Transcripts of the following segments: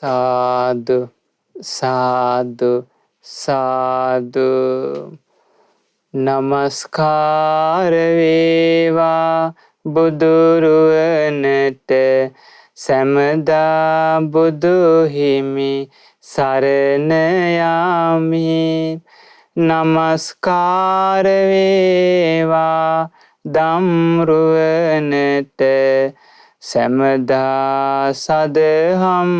සාදු සාදු සාදු. නමස්කාර වේවා බුදුරුවනට සැමදා බුදු හිමි සරණ යමි. නමස්කාර වේවා ධම්රුවනට සැමදා සදහම්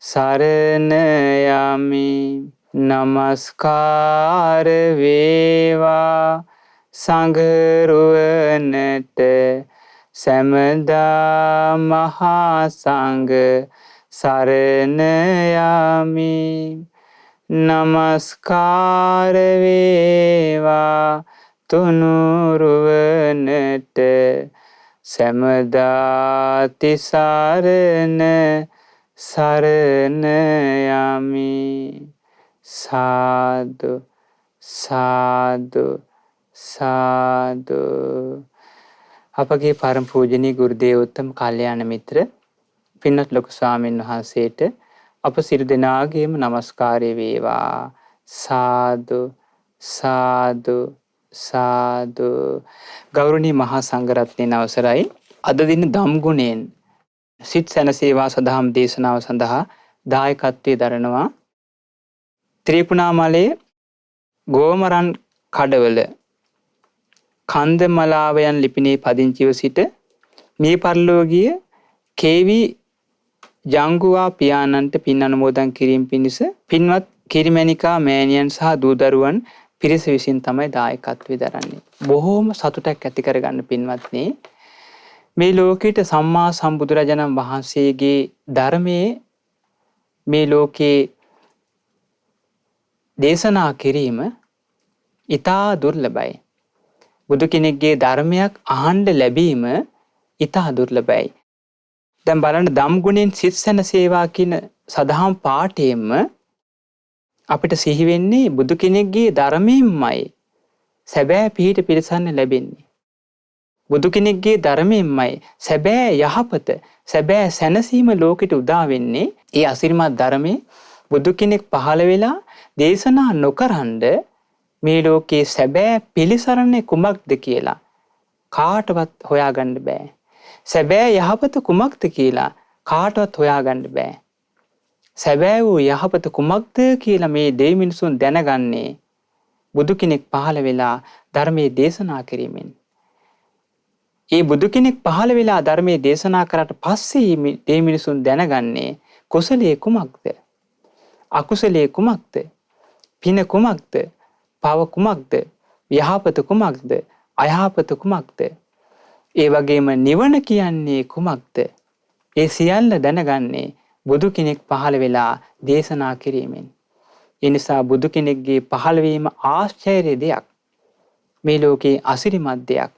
සරණ යමි. නමස්කාර වේවා සංඝරුවනට සැමදා මහා සංඝ සරණ යමි. නමස්කාර වේවා තුනුරුවනට සැමදා තිසරණ සරණ යමි. සාදු සාදු සාදු. අපගේ පරම පූජනීය ගුරු දේවෝත්තම කල්යාණ මිත්‍ර පින්වත් ලොකු ස්වාමීන් වහන්සේට අප සියලු දෙනාගේම নমස්කාරය වේවා. සාදු සාදු සාදු. ගෞරවනීය මහා සංඝරත්නයන් අවසරයි. අද දින ධම් ගුණයෙන් සිත් සැනසේවා සදහම් දේශනාව සඳහා දායකත්වයේ දරනවා ත්‍රිකුණාමලයේ ගෝමරන් කඩවල කන්දමලාවයන් ලිපිනේ පදිංචිව සිට මේ පරිලෝකීය කේ.වී. ජංගුවා පියාණන්ට පින් අනුමෝදන් කිරීම පිණිස පින්වත් කිරිමැණිකා මෑණියන් සහ දූ දරුවන් පිරිස විසින් තමයි දායකත්වයේ දරන්නේ. බොහෝම සතුටක් ඇති කරගන්න පින්වත්නි. මේ ලෝකෙට සම්මා සම්බුදුරජාණන් වහන්සේගේ ධර්මයේ මේ ලෝකේ දේශනා කිරීම ඊටා දුර්ලභයි. බුදු කෙනෙක්ගේ ධර්මයක් අහන්න ලැබීම ඊටා දුර්ලභයි. දැන් බලන්න ධම් ගුණෙන් සිත් සැනසේවා කියන සදහම් පාඨයෙන්ම අපිට සිහි වෙන්නේ බුදු කෙනෙක්ගේ ධර්මයෙන්මයි සැබෑ පිහිට පිළිසන්න ලැබෙන්නේ. බුදු කෙනෙක්ගේ ධර්මයෙන්මයි සැබෑ යහපත සැබෑ සැනසීම ලෝකෙට උදා වෙන්නේ. ඒ අසිරිමත් ධර්මයේ බුදු කෙනෙක් පහළ වෙලා දේශනා නොකරනද මේ ලෝකේ සැබෑ පිළිසරණේ කුමක්ද කියලා කාටවත් හොයාගන්න බෑ. සැබෑ යහපත කුමක්ද කියලා කාටවත් හොයාගන්න බෑ. සැබෑ වූ යහපත කුමක්ද කියලා මේ දෙවි මිනිසුන් දැනගන්නේ බුදු කෙනෙක් පහළ වෙලා ධර්මයේ දේශනා කිරීමෙන්. ඒ බුදු කෙනෙක් පහළ වෙලා ධර්මයේ දේශනා කරාට පස්සේ මේ මිනිසුන් දැනගන්නේ කුසලයේ කුමක්ද? අකුසලයේ කුමක්ද? පින කුමක්ද? පව කුමක්ද? යහපත කුමක්ද? අයහපත කුමක්ද? ඒ වගේම නිවන කියන්නේ කුමක්ද? ඒ සියල්ල දැනගන්නේ බුදු කෙනෙක් පහළ වෙලා දේශනා කිරීමෙන්. ඒ නිසා බුදු කෙනෙක්ගේ පහළවීම ආශ්චර්ය දෙයක්. මේ ලෝකේ අසිරිමත් දෙයක්.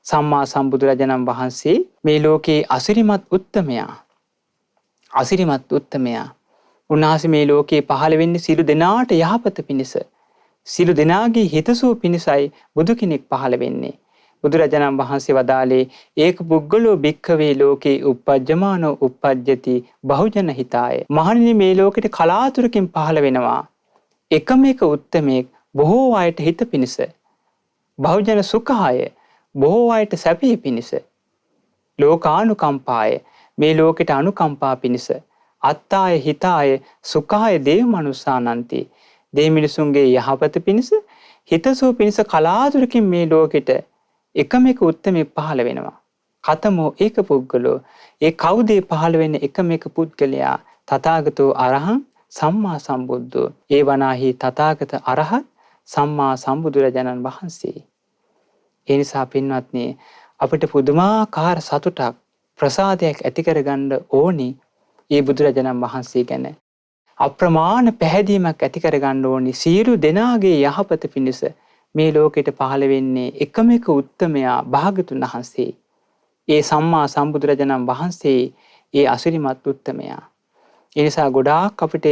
සම්මා සම්බුදුරජාණන් වහන්සේ මේ ලෝකේ අසිරිමත් උත්තමයා. අසිරිමත් උත්තමයා. උන්වහන්සේ මේ ලෝකේ පහළ වෙන්නේ සියලු දෙනාට යහපත පිණිස. සියලු දෙනාගේ හිතසුව පිණිසයි බුදු කෙනෙක් පහළ වෙන්නේ. බුදුරජාණන් වහන්සේ වදාළේ ඒක පුද්ගලෝ භික්ඛවේ ලෝකේ uppajjamaano uppajjati බහුජන හිතාය. මහණෙනි මේ ලෝකෙට කලාතුරකින් පහළ වෙනවා එකම එක උත්තමයෙක් බොහෝ අයට හිත පිණිස. බහුජන සුඛාය බොහෝ අයට සැපේ පිණිස. ලෝකානුකම්පාය මේ ලෝකෙට අනුකම්පා පිණිස. අත්තාය හිතාය සුඛාය දේව මනුස්සානන්ති දෙවි මිනිසුන්ගේ යහපත පිණිස හිතසුව පිණිස කලාතුරකින් මේ ලෝකෙට එකම එක උත්තමයෙක් පහළ වෙනවා. කතමෝ ඒක පුද්ගලෝ ඒ කවුද පහළ වෙන්නේ එකම එක පුද්ගලයා තථාගතෝ අරහං සම්මා සම්බුද්ධෝ ඒ වනාහි තථාගත අරහත් සම්මා සම්බුදුරජාණන් වහන්සේ. ඒ නිසා පින්වත්නි අපිට පුදුමාකාර සතුටක් ප්‍රසාදයක් ඇති කරගන්න ඕනි ඒ බුදුරජාණන් වහන්සේ ගැන. අප්‍රමාණ පැහැදීමක් ඇති කරගන්න ඕනි සියලු දෙනාගේ යහපත පිණිස මේ ලෝකෙට පහළ වෙන්නේ එකම එක උත්තමයා භාගතුන් වහන්සේ. ඒ සම්මා සම්බුදුරජාණන් වහන්සේ ඒ අසිරිමත් උත්තමයා. ඒ නිසා ගොඩාක් අපිට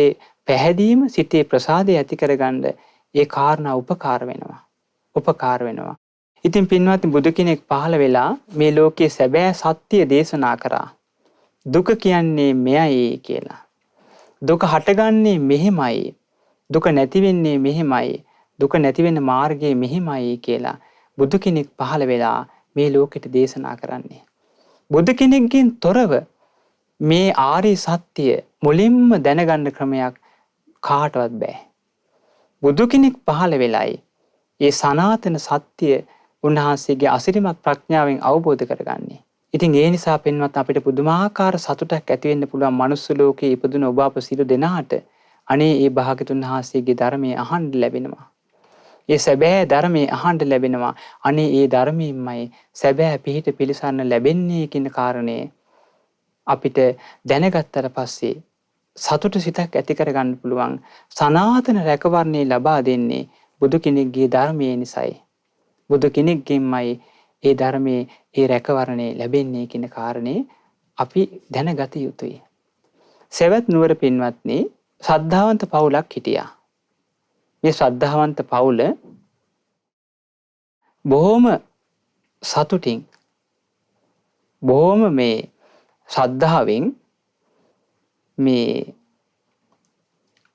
පැහැදීම සිතේ ප්‍රසාදය ඇති කරගන්න ඒ කාරණා උපකාර වෙනවා. උපකාර වෙනවා. ඉතින් පින්වත්නි බුදු කෙනෙක් පහළ වෙලා මේ ලෝකයේ සැබෑ සත්‍ය දේශනා කරා. දුක කියන්නේ මෙයයි කියලා. දුක හටගන්නේ මෙහෙමයි. දුක නැති වෙන්නේ මෙහෙමයි. දුක නැති වෙන මාර්ගය මෙහෙමයි කියලා බුදු කෙනෙක් පහළ වෙලා මේ ලෝකෙට දේශනා කරන්නේ. බුදු කෙනෙක්ගෙන් තොරව මේ ආර්ය සත්‍ය මුලින්ම දැනගන්න ක්‍රමයක් කාටවත් බෑ. බුදු කෙනෙක් පහළ වෙලයි ඒ සනාතන සත්‍ය උන්වහන්සේගේ අසිරිමත් ප්‍රඥාවෙන් අවබෝධ කරගන්නේ. ඉතින් ඒ නිසා පින්වත් අපිට පුදුමාකාර සතුටක් ඇති වෙන්න පුළුවන් මනුස්ස ලෝකයේ ඉපදුන ඔබ අප සියලු දෙනාට අනේ ඒ භාග්‍යතුන් වහන්සේගේ ධර්මයේ අහන්න ලැබෙනවා. ඒ සැබෑ ධර්මයේ අහන්න ලැබෙනවා. අනේ ඒ ධර්මයෙන්මයි සැබෑ පිහිට පිළිසරණ ලැබෙන්නේ කියන කාරණේ අපිට දැනගත්තට පස්සේ සතුට සිතක් ඇති කරගන්න පුළුවන්. සනාතන රැකවරණේ ලබා දෙන්නේ බුදු කෙනෙක්ගේ ධර්මයේ නිසායි. බුදු කෙනෙක්ගෙන්මයි ඒ ධර්මයේ ඒ රැකවරණේ ලැබෙන්නේ කියන කාරණේ අපි දැනගත යුතුයි. සෙවැත් නුවර පින්වත්නි ශ්‍රද්ධාවන්ත පවුලක් හිටියා. මේ ශ්‍රද්ධාවන්ත පවුල බොහොම සතුටින් බොහොම මේ ශ්‍රද්ධාවෙන් මේ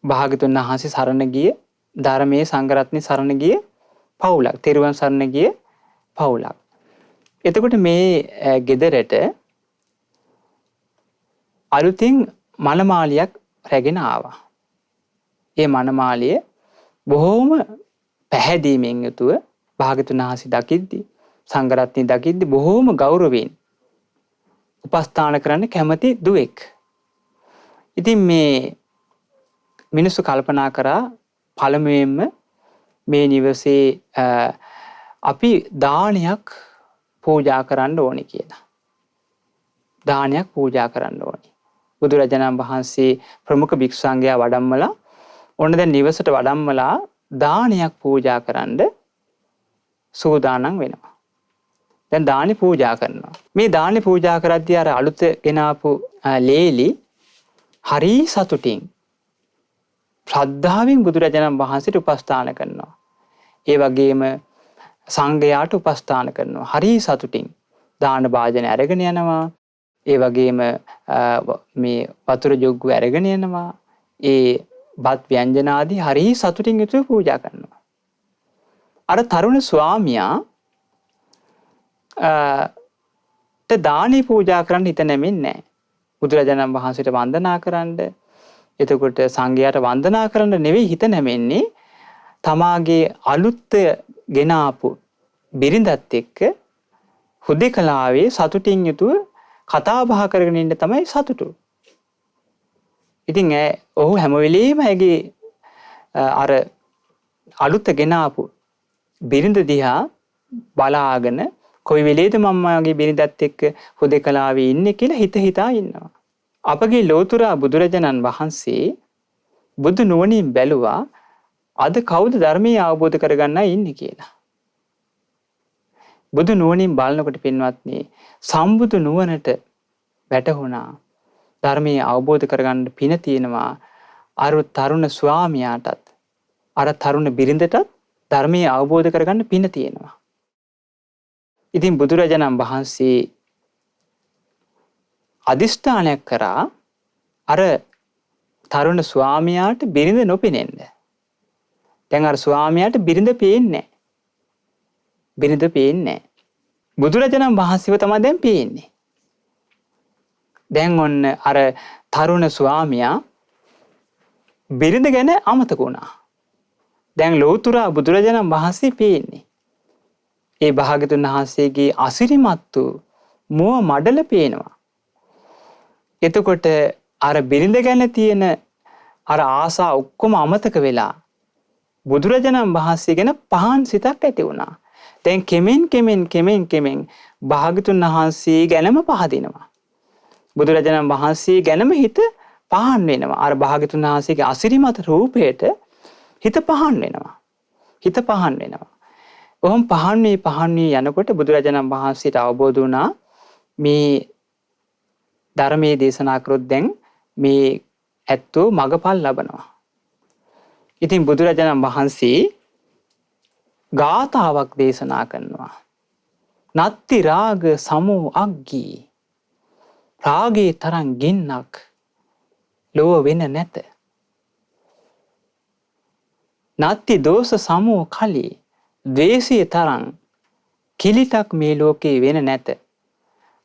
භාග්‍යතුන් වහන්සේ සරණ ගිය ධර්මයේ සංඝරත්නයේ සරණ ගිය පවුලක්. තෙරුවන් සරණ ගිය පවුලක්. එතකොට මේ ගෙදරට අලුතින් මනමාලියක් රැගෙන ආවා. ඒ මනමාලිය බොහෝම පැහැදීමෙන් යුතුව භාග්‍යතුන් වහන්සේ දකිද්දි සංඝරත්නය දකිද්දි බොහෝම ගෞරවයෙන් උපස්ථාන කරන්න කැමති දුවෙක්. ඉතින් මේ මිනිස්සු කල්පනා කරා පළමුවෙන්ම මේ නිවසේ අපි දානයක් පූජා කරන්න ඕනි කියලා. දානයක් පූජා කරන්න ඕනි. බුදුරජාණන් වහන්සේ ප්‍රමුඛ භික්ෂු සංඝයා වඩම්මලා ඔන්න දැන් නිවසට වඩම්මලා දානයක් පූජා කරන්න සූදානම් වෙනවා. දැන් දානි පූජා කරනවා. මේ දානි පූජා කරද්දී අර අලුත ගෙනාපු ලේලි හරි සතුටින් ශ්‍රද්ධාවෙන් බුදුරජාණන් වහන්සේට උපස්ථාන කරනවා. ඒ වගේම සංඝයාට උපස්ථාන කරනවා. හරි සතුටින් දාන භාජන අරගෙන යනවා. ඒ වගේම මේ වතුර ජොග්ගු අරගෙන යනවා. ඒ බත් ව්‍යංජන ආදී හරි සතුටින් යුතුව පූජා කරනවා. අර තරුණ ස්වාමියා දානි පූජා කරන්න හිත නැමෙන්නේ නැහැ. බුදුරජාණන් වහන්සේට වන්දනා කරන්න, එතකොට සංඝයාට වන්දනා කරන්න නෙවෙයි හිත නැමෙන්නේ. තමාගේ අලුත් ගෙන ආපු බිරිඳත් එක්ක හුදෙකලාවේ සතුටින් යුතුව කතා බහ කරගෙන ඉන්න තමයි සතුටු. ඉතින් ඔහු හැම වෙලෙම ඇගේ අර අලුත් ගෙන ආපු බිරිඳ දිහා බලාගෙන කොයි වෙලේද මම මගේ බිරිඳත් එක්ක හුදෙකලාවේ ඉන්නේ කියලා හිතා ඉන්නවා. අපගේ ලෝතුරා බුදුරජාණන් වහන්සේ බුදු නුවණින් බැලුවා අද කවුද ධර්මයේ අවබෝධ කරගන්න ඉන්නේ කියලා. බුදු නුවණින් බලනකොට පින්වත්නි සම්බුදු නුවණට වැටහුණා ධර්මයේ අවබෝධ කරගන්න පින තියෙනවා අර තරුණ ස්වාමියාටත් අර තරුණ බිරිඳටත් ධර්මයේ අවබෝධ කරගන්න පින තියෙනවා. ඉතින් බුදුරජාණන් වහන්සේ අදිෂ්ඨානයක් කරා අර තරුණ ස්වාමියාට බිරිඳ නොපෙනෙන්න. දැන් අර ස්වාමියාට බිරිඳ පේන්නේ නැහැ. බිරිඳ පේන්නේ නැහැ. බුදුරජාණන් වහන්සේව තමයි දැන් පේන්නේ. දැන් ඔන්න අර තරුණ ස්වාමියා බිරිඳ ගැන අමතක වුණා. දැන් ලෝතුරා බුදුරජාණන් වහන්සේ පේන්නේ. ඒ භාග්‍යතුන් වහන්සේගේ අසිරිමත් වූ මුව මඩල පේනවා. එතකොට අර බිරිඳ ගැන තියෙන අර ආසා ඔක්කොම අමතක වෙලා බුදුරජාණන් වහන්සේ ගැන පහන් සිතක් ඇති වුණා. දැන් කෙමෙන් භාග්‍යතුන් වහන්සේ ගැනම පහදිනවා. බුදුරජාණන් වහන්සේ ගැනම හිත පහන් වෙනවා. අර භාග්‍යතුන් වහන්සේගේ අසිරිමත් රූපයට හිත පහන් වෙනවා. හිත පහන් වෙනවා. ඔහොම පහන් වී යනකොට බුදුරජාණන් වහන්සේට අවබෝධ වුණා මේ ධර්මයේ දේශනා කරොත් දැන් මේ ඇත්තෝ මගපල් ලබනවා. ඉතින් බුදුරජාණන් වහන්සේ ගාථාවක් දේශනා කරනවා. නත්ති රාග සමෝ අග්ගී රාගේ තරම් ගින්නක් ලෝව වෙන නැත. නත්ති දෝෂ සමෝ කලී ද්වේෂය තරම් කිලිටක් මේ ලෝකේ වෙන නැත.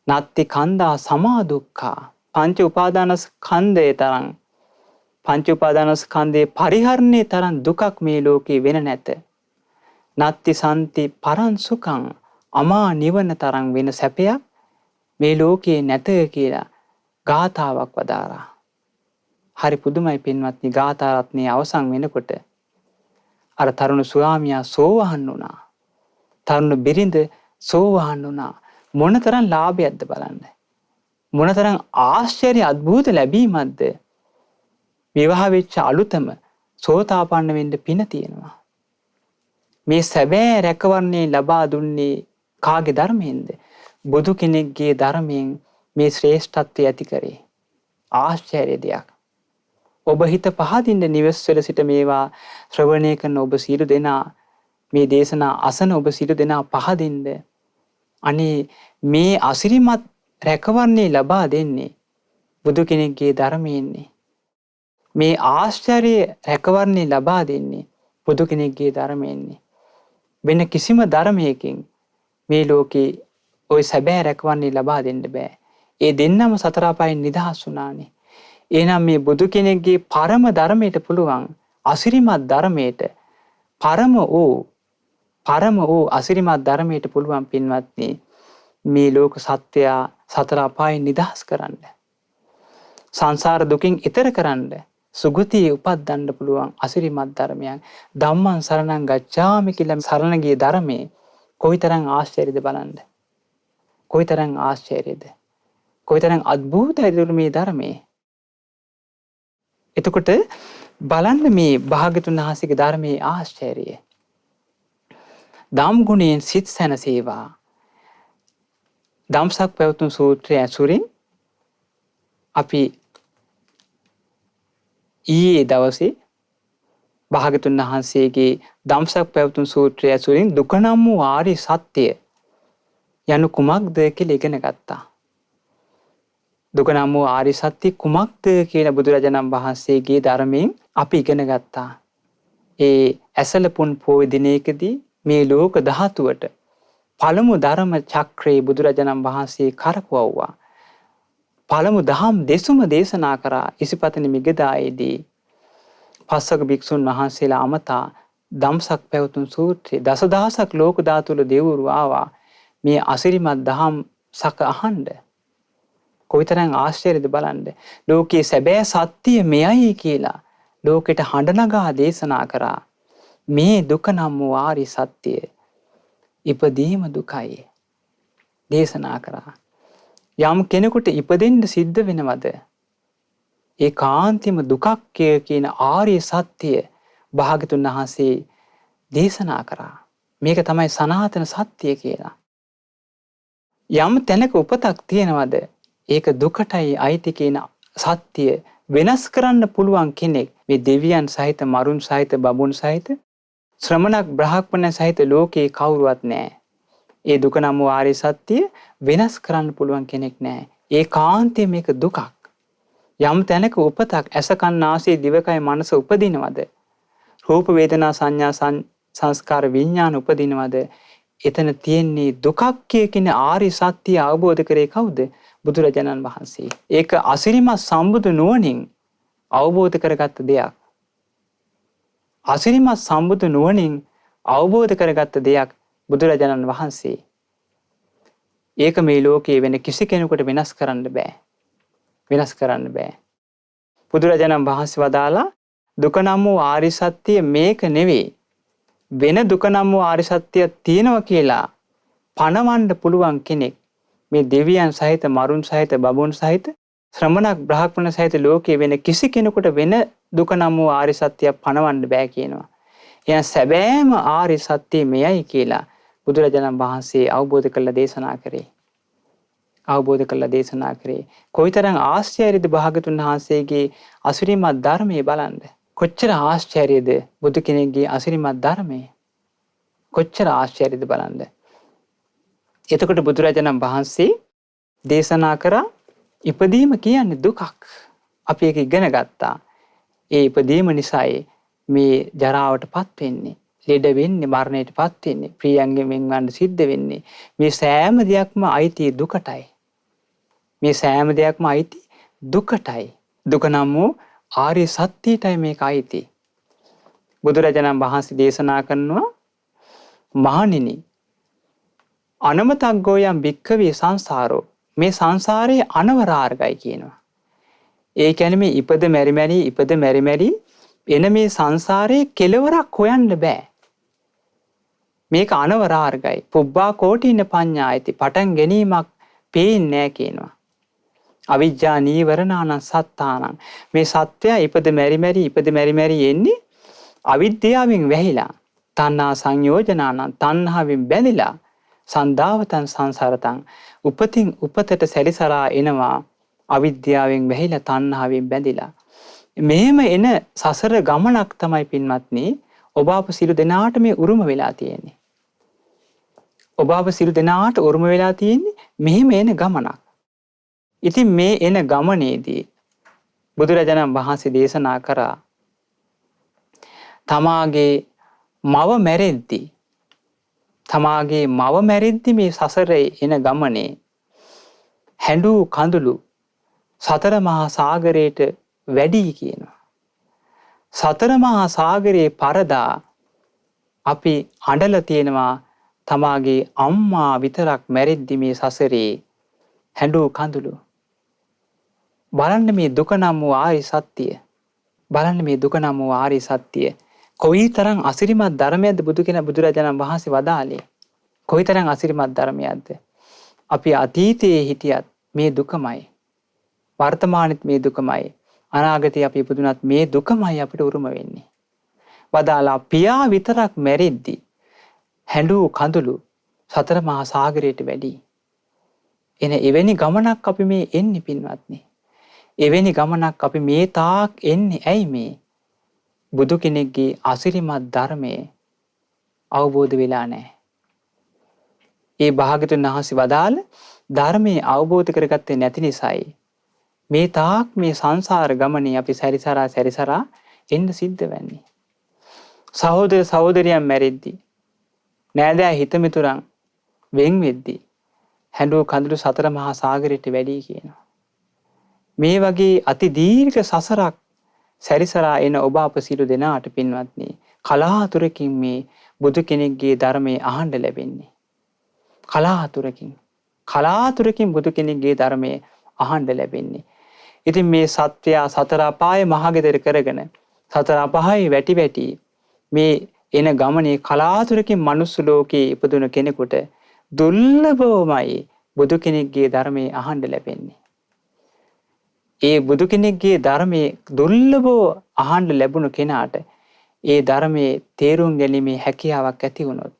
නත්ති කන්දා සමා දුක්ඛා පංච උපාදානස්කන්ධය තරම් පංච උපාදානස්කන්ධයේ පරිහරණය තරම් දුකක් මේ ලෝකේ වෙන නැත. නත්ති සන්ති පරං සුඛං අමා නිවන තරම් වෙන සැපයක් මේ ලෝකේ නැත කියලා ගාථාවක් වදාරා. හරි පුදුමයි පින්වත්නි. ගාථා රත්නයේ අවසන් වෙනකොට අර තරුණ ස්වාමියා සෝවහන් වුණා. තරුණ බිරිඳ සෝවහන් වුණා. මොනතරම් ලාභයක්ද බලන්න. මොනතරම් ආශ්චර්ය අద్භූත ලැබීමක්ද. විවාහ වෙච්ච අලුතම සෝතාපන්න වෙන්න පින තියෙනවා. මේ සැබෑ රැකවරණේ ලබා දුන්නේ කාගේ ධර්මයෙන්ද? බුදු කෙනෙක්ගේ ධර්මයෙන් මේ ශ්‍රේෂ්ඨත්වය ඇති කරේ. ආශ්චර්ය දෙයක්. ඔබ හිත පහදින්න නිවෙස්වල සිට මේවා ශ්‍රවණය කරන ඔබ සියලු දෙනා, මේ දේශනා අසන ඔබ සියලු දෙනා පහදින්න. අනේ මේ අසිරිමත් රැකවරණේ ලබා දෙන්නේ බුදු කෙනෙක්ගේ ධර්මයෙන්නේ. මේ ආශ්චර්ය රැකවරණේ ලබා දෙන්නේ බුදු කෙනෙක්ගේ ධර්මයෙන්නේ. වෙන කිසිම ධර්මයකින් මේ ලෝකේ ওই සැබෑ රැකවරණේ ලබා දෙන්න බෑ. ඒ දෙන්නම සතර අපායෙන් නිදහස් වුණානේ. එහෙනම් මේ බුදු කෙනෙක්ගේ පරම ධර්මයට පුළුවන් අසිරිමත් ධර්මයට පරම වූ අසිරිමත් ධර්මයට පුළුවන් පින්වත්නි මේ ලෝක සත්‍යය සතර අපායෙන් නිදහස් කරන්න. සංසාර දුකින් ඈතර කරන්න. සුගතියේ උපද්දන්න පුළුවන් අසිරිමත් ධර්මයක්. ධම්මං සරණං ගච්ඡාමි කියලා සරණ ගිය ධර්මයේ කොයිතරම් ආශ්චර්යද බලන්න. කොයිතරම් ආශ්චර්යද. කොයිතරම් අద్භූතයිද මේ ධර්මයේ. එතකොට බලන්න මේ භාග්‍යතුන් වහන්සේගේ ධර්මයේ ආශ්චර්යය. ධම් ගුණයෙන් සිත් සැනසේවා. ධම්සක් පැවතුම් සූත්‍රය ඇසුරින් අපි ඊයේ දවසේ භාග්‍යතුන් වහන්සේගේ ධම්සක් පැවතුම් සූත්‍රය ඇසුරින් දුක නම් වූ ආර්ය සත්‍ය යනු කුමක්ද කියලා ඉගෙන ගත්තා. දුක නම් වූ ආර්ය සත්‍ය කුමක්ද කියලා බුදුරජාණන් වහන්සේගේ ධර්මයෙන් අපි ඉගෙන ගත්තා. ඒ ඇසලපුන් පොය දිනයකදී මේ ලෝක ධාතුවට පළමු ධර්ම චක්‍රේ බුදුරජාණන් වහන්සේ කරපුවා. පළමු දහම් දෙසුම දේශනා කරා ඉසිපතන මිගදායේදී. පස්වක භික්ෂුන් වහන්සේලා අමතා ධම්සක් පැවතුම් සූත්‍රයේ දසදහසක් ලෝක ධාතුවල දෙවිවරු ආවා මේ අසිරිමත් දහම් සක අහන්න. කොයිතරම් ආශ්චර්යද බලන්න. ලෝකයේ සැබෑ සත්‍ය මෙයයි කියලා ලෝකෙට හඬ නගා දේශනා කරා. මේ දුක නම් වූ ආරි සත්‍ය ඉපදීම දුකයි දේශනා කරා. යම් කෙනෙකුට ඉපදෙන්න සිද්ධ වෙනවද? ඒකාන්තයෙන්ම දුකක් කියන ආර්ය සත්‍ය භාග්‍යතුන් වහන්සේ දේශනා කරා. මේක තමයි සනාතන සත්‍ය කියලා. යම් තැනක උපතක් තියෙනවද? ඒක දුකටයි අයිති කියන සත්‍ය වෙනස් කරන්න පුළුවන් කෙනෙක් මේ දෙවියන් සහිත, මරුන් සහිත, බඹුන් සහිත, ශ්‍රමණක් බ්‍රහ්මණ සහිත ලෝකේ කවුරුවත් නැහැ. ඒ දුක නම් වූ ආර්ය සත්‍ය වෙනස් කරන්න පුළුවන් කෙනෙක් නැහැ. ඒකාන්තයෙන් මේක දුකක්. යම් තැනක උපතක් ඇස කන් නාසය දිවකය මනස උපදිනවද? රූප වේදනා සංඥා සංස්කාර විඥාන උපදිනවද? එතන තියෙන්නේ දුකක් කියන ආර්ය සත්‍ය අවබෝධ කරේ කවුද? බුදුරජාණන් වහන්සේ. ඒක අසිරිමත් සම්බුදු නුවණින් අවබෝධ කරගත්ත දෙයක්. අසිරිමත් සම්බුදු නුවණින් අවබෝධ කරගත්ත දෙයක් බුදුරජාණන් වහන්සේ. ඒක මේ ලෝකයේ වෙන කිසි කෙනෙකුට වෙනස් කරන්න බෑ. වෙනස් කරන්න බෑ. බුදුරජාණන් වහන්සේ වදාලා දුක නම් වූ ආර්ය සත්‍ය මේක නෙවෙයි. වෙන දුක නම් වූ ආර්ය සත්‍යයක් තියෙනවා කියලා පණවන්න පුළුවන් කෙනෙක් මේ දෙවියන් සහිත, මරුන් සහිත, බඹුන් සහිත, ශ්‍රමණක් බ්‍රහ්මණ සහිත ලෝකයේ වෙන කිසි කෙනෙකුට වෙන දුක නම් වූ ආර්ය සත්‍යයක් පණවන්න බෑ කියනවා. එහෙනම් සැබෑම ආර්ය සත්‍ය මෙයයි කියලා බුදුරජාණන් වහන්සේ අවබෝධ කරලා දේශනා කරේ. අවබෝධ කරලා දේශනා කරේ. කොයිතරම් ආශ්චර්යද භාගතුන් වහන්සේගේ අසිරිමත් ධර්මයේ බලන්න. කොච්චර ආශ්චර්යද බුදු කෙනෙක්ගේ අසිරිමත් ධර්මයේ. කොච්චර ආශ්චර්යද බලන්න. එතකොට බුදුරජාණන් වහන්සේ දේශනා කරා ඉපදීම කියන්නේ දුකක්. අපි ඒක ඉගෙන ගත්තා. ඒ ඉපදීම නිසායි මේ ජරාවට පත් වෙන්නේ. ලෙඩ වෙන්නේ, මරණයට පත් වෙන්නේ, ප්‍රියයන්ගෙන් වෙන්වන්න සිද්ධ වෙන්නේ. මේ සෑම දෙයක්ම අයිති දුකටයි. මේ සෑම දෙයක්ම අයිති දුකටයි. දුක නම් වූ ආර්ය සත්‍යයටයි මේක අයිති. බුදුරජාණන් වහන්සේ දේශනා කරනවා මහණෙනි අනමතග්ගෝ යම් භික්ඛවේ සංසාරෝ මේ සංසාරයේ අනවරාර්ගයි කියනවා. ඒ කියන්නේ මේ ඉපද මෙරි මෙරි එන මේ සංසාරයේ කෙලවරක් හොයන්න බෑ. මේක අනවරාර්ගයි. පුබ්බා කෝටින පඤ්ඤායති පටන් ගැනීමක් පේන්නේ නැහැ කියනවා. අවිජ්ජා නීවරණාන සත්තානං මේ සත්‍යය ඉපද මෙරි මෙරි එන්නේ අවිද්‍යාවෙන් වැහිලා. තණ්හා සංයෝජනානං තණ්හාවෙන් බැඳිලා. සන්දාවතං සංසාරතං උපතින් උපතට සැරිසරා එනවා අවිද්‍යාවෙන් වැහිලා තණ්හාවෙන් බැඳිලා. මෙහෙම එන සසර ගමනක් තමයි පින්වත්නි ඔබ අප සියලු දෙනාට මේ උරුම වෙලා තියෙන්නේ. ඔබ අප සියලු දෙනාට උරුම වෙලා තියෙන්නේ මෙහෙම එන ගමනක්. ඉතින් මේ එන ගමනේදී බුදුරජාණන් වහන්සේ දේශනා කරා තමාගේ මව මැරෙද්දී මේ සසරේ එන ගමනේ හැඬු කඳුළු සතර මහා සාගරයට වැඩි කියනවා. සතර මහා සාගරයේ පරදා අපි අඬලා තියෙනවා තමාගේ අම්මා විතරක් මැරෙද්දි මේ සසරේ හැඬු කඳුළු. බලන්න මේ දුක නම් වූ ආර්ය සත්‍යය. බලන්න මේ දුක නම් වූ ආර්ය සත්‍යය. කොයිතරම් අසිරිමත් ධර්මයක්ද බුදුරජාණන් වහන්සේ වදාළේ. කොයිතරම් අසිරිමත් ධර්මයක්ද. අපි අතීතයේ හිටියත් මේ දුකමයි. වර්තමානෙත් මේ දුකමයි. අනාගතේ අපි ඉපදුනත් මේ දුකමයි අපිට උරුම වෙන්නේ. වදාලා පියා විතරක් මැරෙද්දි හැඬු කඳුළු සතර මහා සාගරයට වැඩි. එන එවැනි ගමනක් අපි මේ එන්නේ පින්වත්නි. එවැනි ගමනක් අපි මේ තාක් එන්නේ ඇයි මේ? බුදු කෙනෙක්ගේ අසිරිමත් ධර්මයේ අවබෝධ වෙලා නැහැ. ඒ භාග්‍යවතුන් වහන්සේ වදාළ ධර්මයේ අවබෝධ කරගත්තේ නැති නිසායි මේ තාක් මේ සංසාර ගමනේ අපි සැරිසරා එන්න සිද්ධ වෙන්නේ. සහෝදර සහෝදරියන් මැරෙද්දි නෑදෑ හිතමිතුරන් වෙන් වෙද්දි හැඬු කඳුළු සතර මහා සාගරයට වැඩි කියනවා. මේ වගේ අති දීර්ඝ සසරක් සැරිසරා එන ඔබ අප සියලු දෙනාට පින්වත්නි කලාතුරකින් මේ බුදු කෙනෙක්ගේ ධර්මයේ අහන්න ලැබෙන්නේ. කලාතුරකින් බුදු කෙනෙක්ගේ ධර්මයේ අහන්න ලැබෙන්නේ. ඉතින් මේ සත්‍යය සතර අපායේ මහගෙදර කරගෙන සතර අපායේ වැටි මේ එන ගමනේ කලාතුරකින් මනුස්ස ලෝකේ ඉපදුන කෙනෙකුට දුර්ලභවමයි බුදු කෙනෙක්ගේ ධර්මයේ අහන්න ලැබෙන්නේ. ඒ බුදු කෙනෙක්ගේ ධර්මයේ දුර්ලභව අහන්න ලැබුණු කෙනාට ඒ ධර්මයේ තේරුම් ගැනීමේ හැකියාවක් ඇති වුණොත්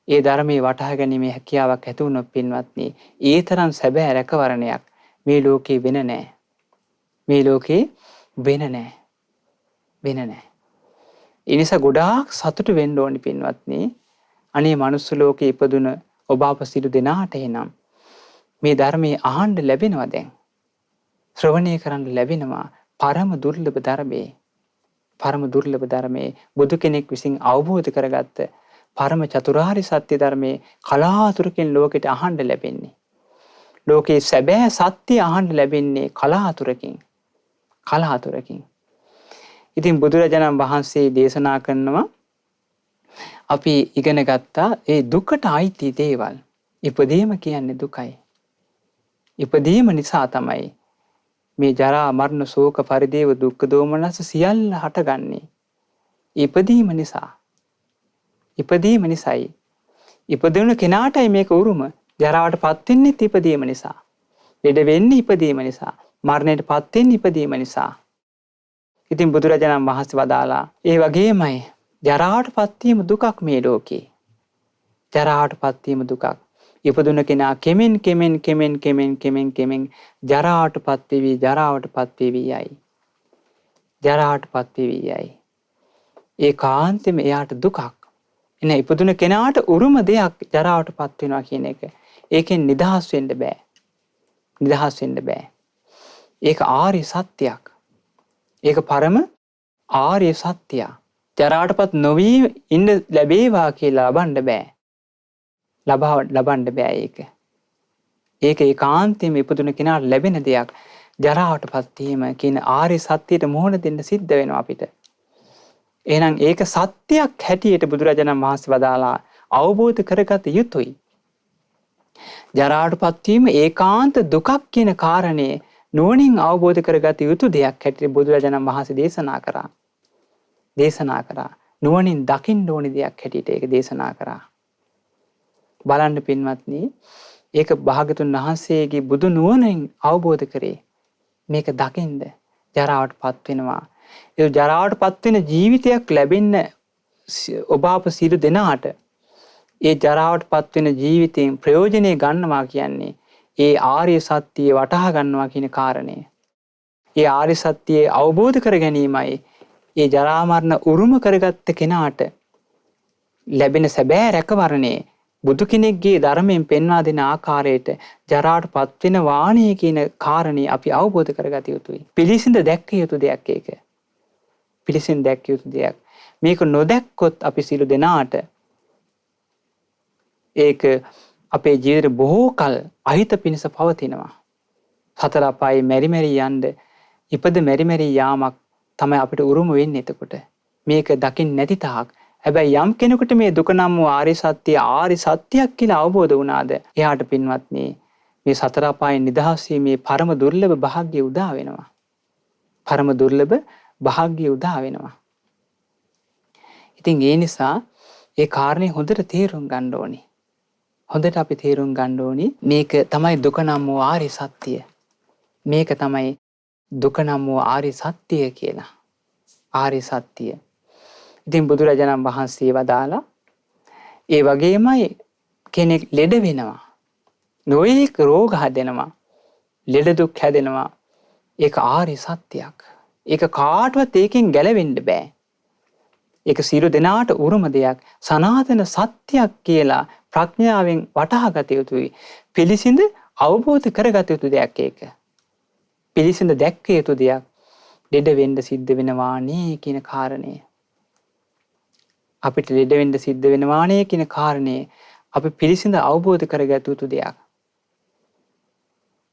ඒ ධර්මයේ වටහා ගැනීමේ හැකියාවක් ඇති වුණොත් පින්වත්නි ඒ තරම් සැබෑ රැකවරණයක් මේ ලෝකේ වෙන නැහැ. මේ ලෝකේ වෙන නැහැ. ඒ නිසා ගොඩාක් සතුටු වෙන්න ඕනි පින්වත්නි. අනේ මනුස්ස ලෝකේ ඉපදුන ඔබ අප සියලු දෙනාට එනම් මේ ධර්මයේ අහන්න ලැබෙනවා දැන්. ශ්‍රවණය කරන්න ලැබෙනවා පරම දුර්ලභ ධර්මයේ බුදු කෙනෙක් විසින් අවබෝධ කරගත්ත පරම චතුරාර්ය සත්‍ය ධර්මයේ කලාතුරකින් ලෝකෙට අහන්න ලැබෙන්නේ. ලෝකේ සැබෑ සත්‍ය අහන්න ලැබෙන්නේ කලාතුරකින්. ඉතින් බුදුරජාණන් වහන්සේ දේශනා කරනවා අපි ඉගෙන ගත්තා ඒ දුකට අයිති දේවල්. ඉපදීම කියන්නේ දුකයි. ඉපදීම නිසා තමයි මේ ජරා මරණ ශෝක පරිදේව දුක්ඛ දෝමනස සියල්ල හටගන්නේ. ඉපදීම නිසායි. ඉපදුණු කෙනාටයි මේක උරුම. ජරාවට පත් වෙන්නේ ඉපදීම නිසා. ලෙඩ වෙන්නේ ඉපදීම නිසා. මරණයට පත් වෙන්නේ ඉපදීම නිසා. ඉතින් බුදුරජාණන් වහන්සේ වදාලා ඒ වගේමයි ජරාවට පත් වීම දුකක් මේ ලෝකේ. ජරාවට පත් වීම දුකක්. ඉපදුන කෙනා කෙමෙන් ජරාවට පත් වෙවි යයි. ඒකාන්තෙම එයාට දුකක්. එන ඉපදුන කෙනාට උරුම දෙයක් ජරාවට පත් වෙනවා කියන එක. ඒකෙන් නිදහස් වෙන්න බෑ. ඒක ආර්ය සත්‍යයක්. ඒක පරම ආර්ය සත්‍යයක්. ජරාටපත් නොවී ඉන්න ලැබේවා කියලා ලබන්න බෑ. ලබන්න බෑ ඒක. ඒක ඒකාන්තයෙන්ම ඉපදුන කෙනාට ලැබෙන දෙයක්. ජරාවටපත් වීම කියන ආර්ය සත්‍යයට මුහුණ දෙන්න සිද්ධ වෙනවා අපිට. එහෙනම් ඒක සත්‍යයක් හැටියට බුදුරජාණන් වහන්සේ වදාලා අවබෝධ කරගත යුතුයි. ජරාවටපත් වීම ඒකාන්ත දුකක් කියන කාරණේ නුවණින් අවබෝධ කරගත යුතු දෙයක් හැටියට බුදුරජාණන් වහන්සේ දේශනා කරා. නුවණින් දකින්න ඕනි දෙයක් හැටියට ඒක දේශනා කරා. බලන්න පින්වත්නි, ඒක භාගතුන් වහන්සේගේ බුදු නුවණින් අවබෝධ කරේ. මේක දකින්ද ජරාවටපත් වෙනවා. ඒ ජරාවටපත් වෙන ජීවිතයක් ලැබෙන්න ඔබ අප සියලු දෙනාට ඒ ජරාවටපත් වෙන ජීවිතයෙන් ප්‍රයෝජනෙ ගන්නවා කියන්නේ ඒ ආර්ය සත්‍යය වටහා ගන්නවා කියන කාරණය. ඒ ආර්ය සත්‍යය අවබෝධ කර ගැනීමයි ඒ ජරා මරණ උරුම කරගත්ත කෙනාට ලැබෙන සැබෑ රැකවරණේ. බුදු කෙනෙක්ගේ ධර්මයෙන් පෙන්වා දෙන ආකාරයට ජරාවටපත් වෙන වාණය කියන කාරණේ අපි අවබෝධ කරගත යුතුයි. පිළිසිඳ දැක්ක යුතු දෙයක් ඒක. පිළිසිඳ දැක්ක යුතු දෙයක්. මේක නොදැක්කොත් අපි සියලු දෙනාට ඒක අපේ ජීවිතේ බොහෝ කල අහිත පිණිස පවතිනවා. සතර අපායේ මෙරි මෙරි යන්න ඉපද මෙරි මෙරි යාමක් තමයි අපිට උරුම වෙන්නේ එතකොට. මේක දකින්න නැති තාක්. හැබැයි යම් කෙනෙකුට මේ දුක නම් වූ ආර්ය සත්‍යයක් කියලා අවබෝධ වුණාද, එයාට පින්වත්නි මේ සතර අපායෙන් නිදහස් වීමේ පරම දුර්ලභ භාග්‍ය උදා වෙනවා. පරම දුර්ලභ භාග්‍ය උදා වෙනවා. ඉතින් ඒ නිසා ඒ කාරණේ හොඳට තේරුම් ගන්න ඕනේ. හොඳට අපි තේරුම් ගන්න ඕනේ මේක තමයි දුක නම් වූ ආර්ය සත්‍ය. මේක තමයි දුක නම් වූ ආර්ය සත්‍ය කියලා. ආර්ය සත්‍ය. ඉතින් බුදුරජාණන් වහන්සේ වදාලා ඒ වගේමයි කෙනෙක් ලෙඩ වෙනවා. නොයෙක් රෝග හැදෙනවා. ලෙඩ දුක් හැදෙනවා. ඒක ආර්ය සත්‍යයක්. ඒක කාටවත් ඒකෙන් ගැලවෙන්න බෑ. ඒක සියලු දෙනාට උරුම දෙයක්. සනාතන සත්‍යයක් කියලා ප්‍රඥාවෙන් වටහා ගත යුතුයි. පිළිසිඳ අවබෝධ කරගත යුතු දෙයක් ඒක. පිළිසිඳ දැක්ක යුතු දෙයක්. ලෙඩ වෙන්න සිද්ධ වෙනවා නේ කියන කාරණය. අපිට ලෙඩ වෙන්න සිද්ධ වෙනවා නේ කියන කාරණේ අපි පිළිසිඳ අවබෝධ කරගත යුතු දෙයක්.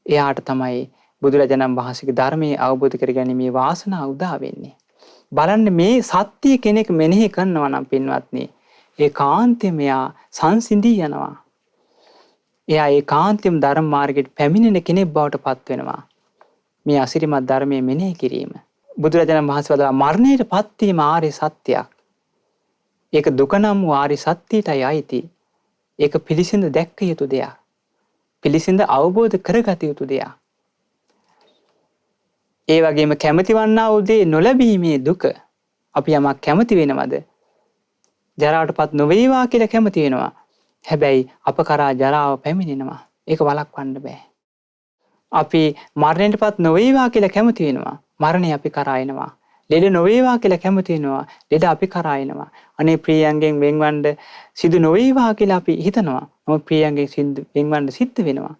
එයාට තමයි බුදුරජාණන් වහන්සේගේ ධර්මයේ අවබෝධ කරගැනීමේ වාසනාව උදා වෙන්නේ. බලන්න මේ සත්‍ය කෙනෙක් මෙනෙහි කරනවා නම් පින්වත්නි, ඒකාන්තයෙන් එයා සංසිඳී යනවා. එයා ඒකාන්තයෙන් ධර්ම මාර්ගයට පැමිණෙන කෙනෙක් බවට පත් වෙනවා. මේ අසිරිමත් ධර්මයේ මෙනෙහි කිරීම. බුදුරජාණන් වහන්සේ වදාළා මරණයට පත් වීම ආර්ය සත්‍යයක්. ඒක දුක නම් වූ ආර්ය සත්‍යයටයි අයිති. ඒක පිළිසිඳ දැක්ක යුතු දෙයක්. පිළිසිඳ අවබෝධ කරගත යුතු දෙයක්. ඒ වගේම කැමති වන්නා වූ දේ නොලැබීමේ දුක. අපි යමක් කැමති වෙනවද? ජරාවටපත් නොවේවා කියලා කැමති වෙනවා. හැබැයි අප කරා ජරාව පැමිණෙනවා. ඒක වළක්වන්න බෑ. අපි මරණයටපත් නොවේවා කියලා කැමති වෙනවා. මරණය අපි කරා එනවා. ලෙඩ නොවේවා කියලා කැමති වෙනවා. ලෙඩ අපි කරා එනවා. අනේ ප්‍රියයන්ගෙන් වෙන්වන්න සිදු නොවේවා කියලා අපි හිතනවා. මොකද ප්‍රියයන්ගෙන් වෙන්වන්න සිද්ධ වෙනවා.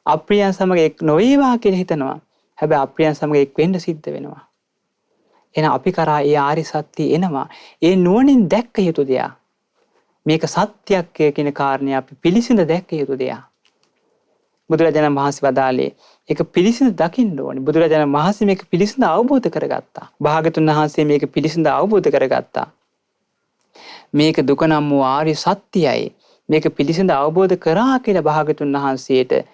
අප්‍රියයන් සමග එක් නොවේවා කියලා හිතනවා. හැබැයි අප්‍රියයන් සමග එක් වෙන්න සිද්ධ වෙනවා. එහෙනම් අපි කරා ඒ ආරි සත්‍ය එනවා. ඒ නුවණින් දැක්ක යුතු දෙයක්. මේක සත්‍යයක් කියන කාරණේ අපි පිළිසිඳ දැක්ක යුතු දෙයක්. බුදුරජාණන් වහන්සේ වදාළේ ඒක පිළිසිඳ දකින්න ඕනේ. බුදුරජාණන් වහන්සේ මේක පිළිසිඳ අවබෝධ කරගත්තා. භාගතුන් වහන්සේ මේක පිළිසිඳ අවබෝධ කරගත්තා. මේක දුක නම් වූ ආර්ය සත්‍යයයි. මේක පිළිසිඳ අවබෝධ කරා කියලා භාගතුන් වහන්සේට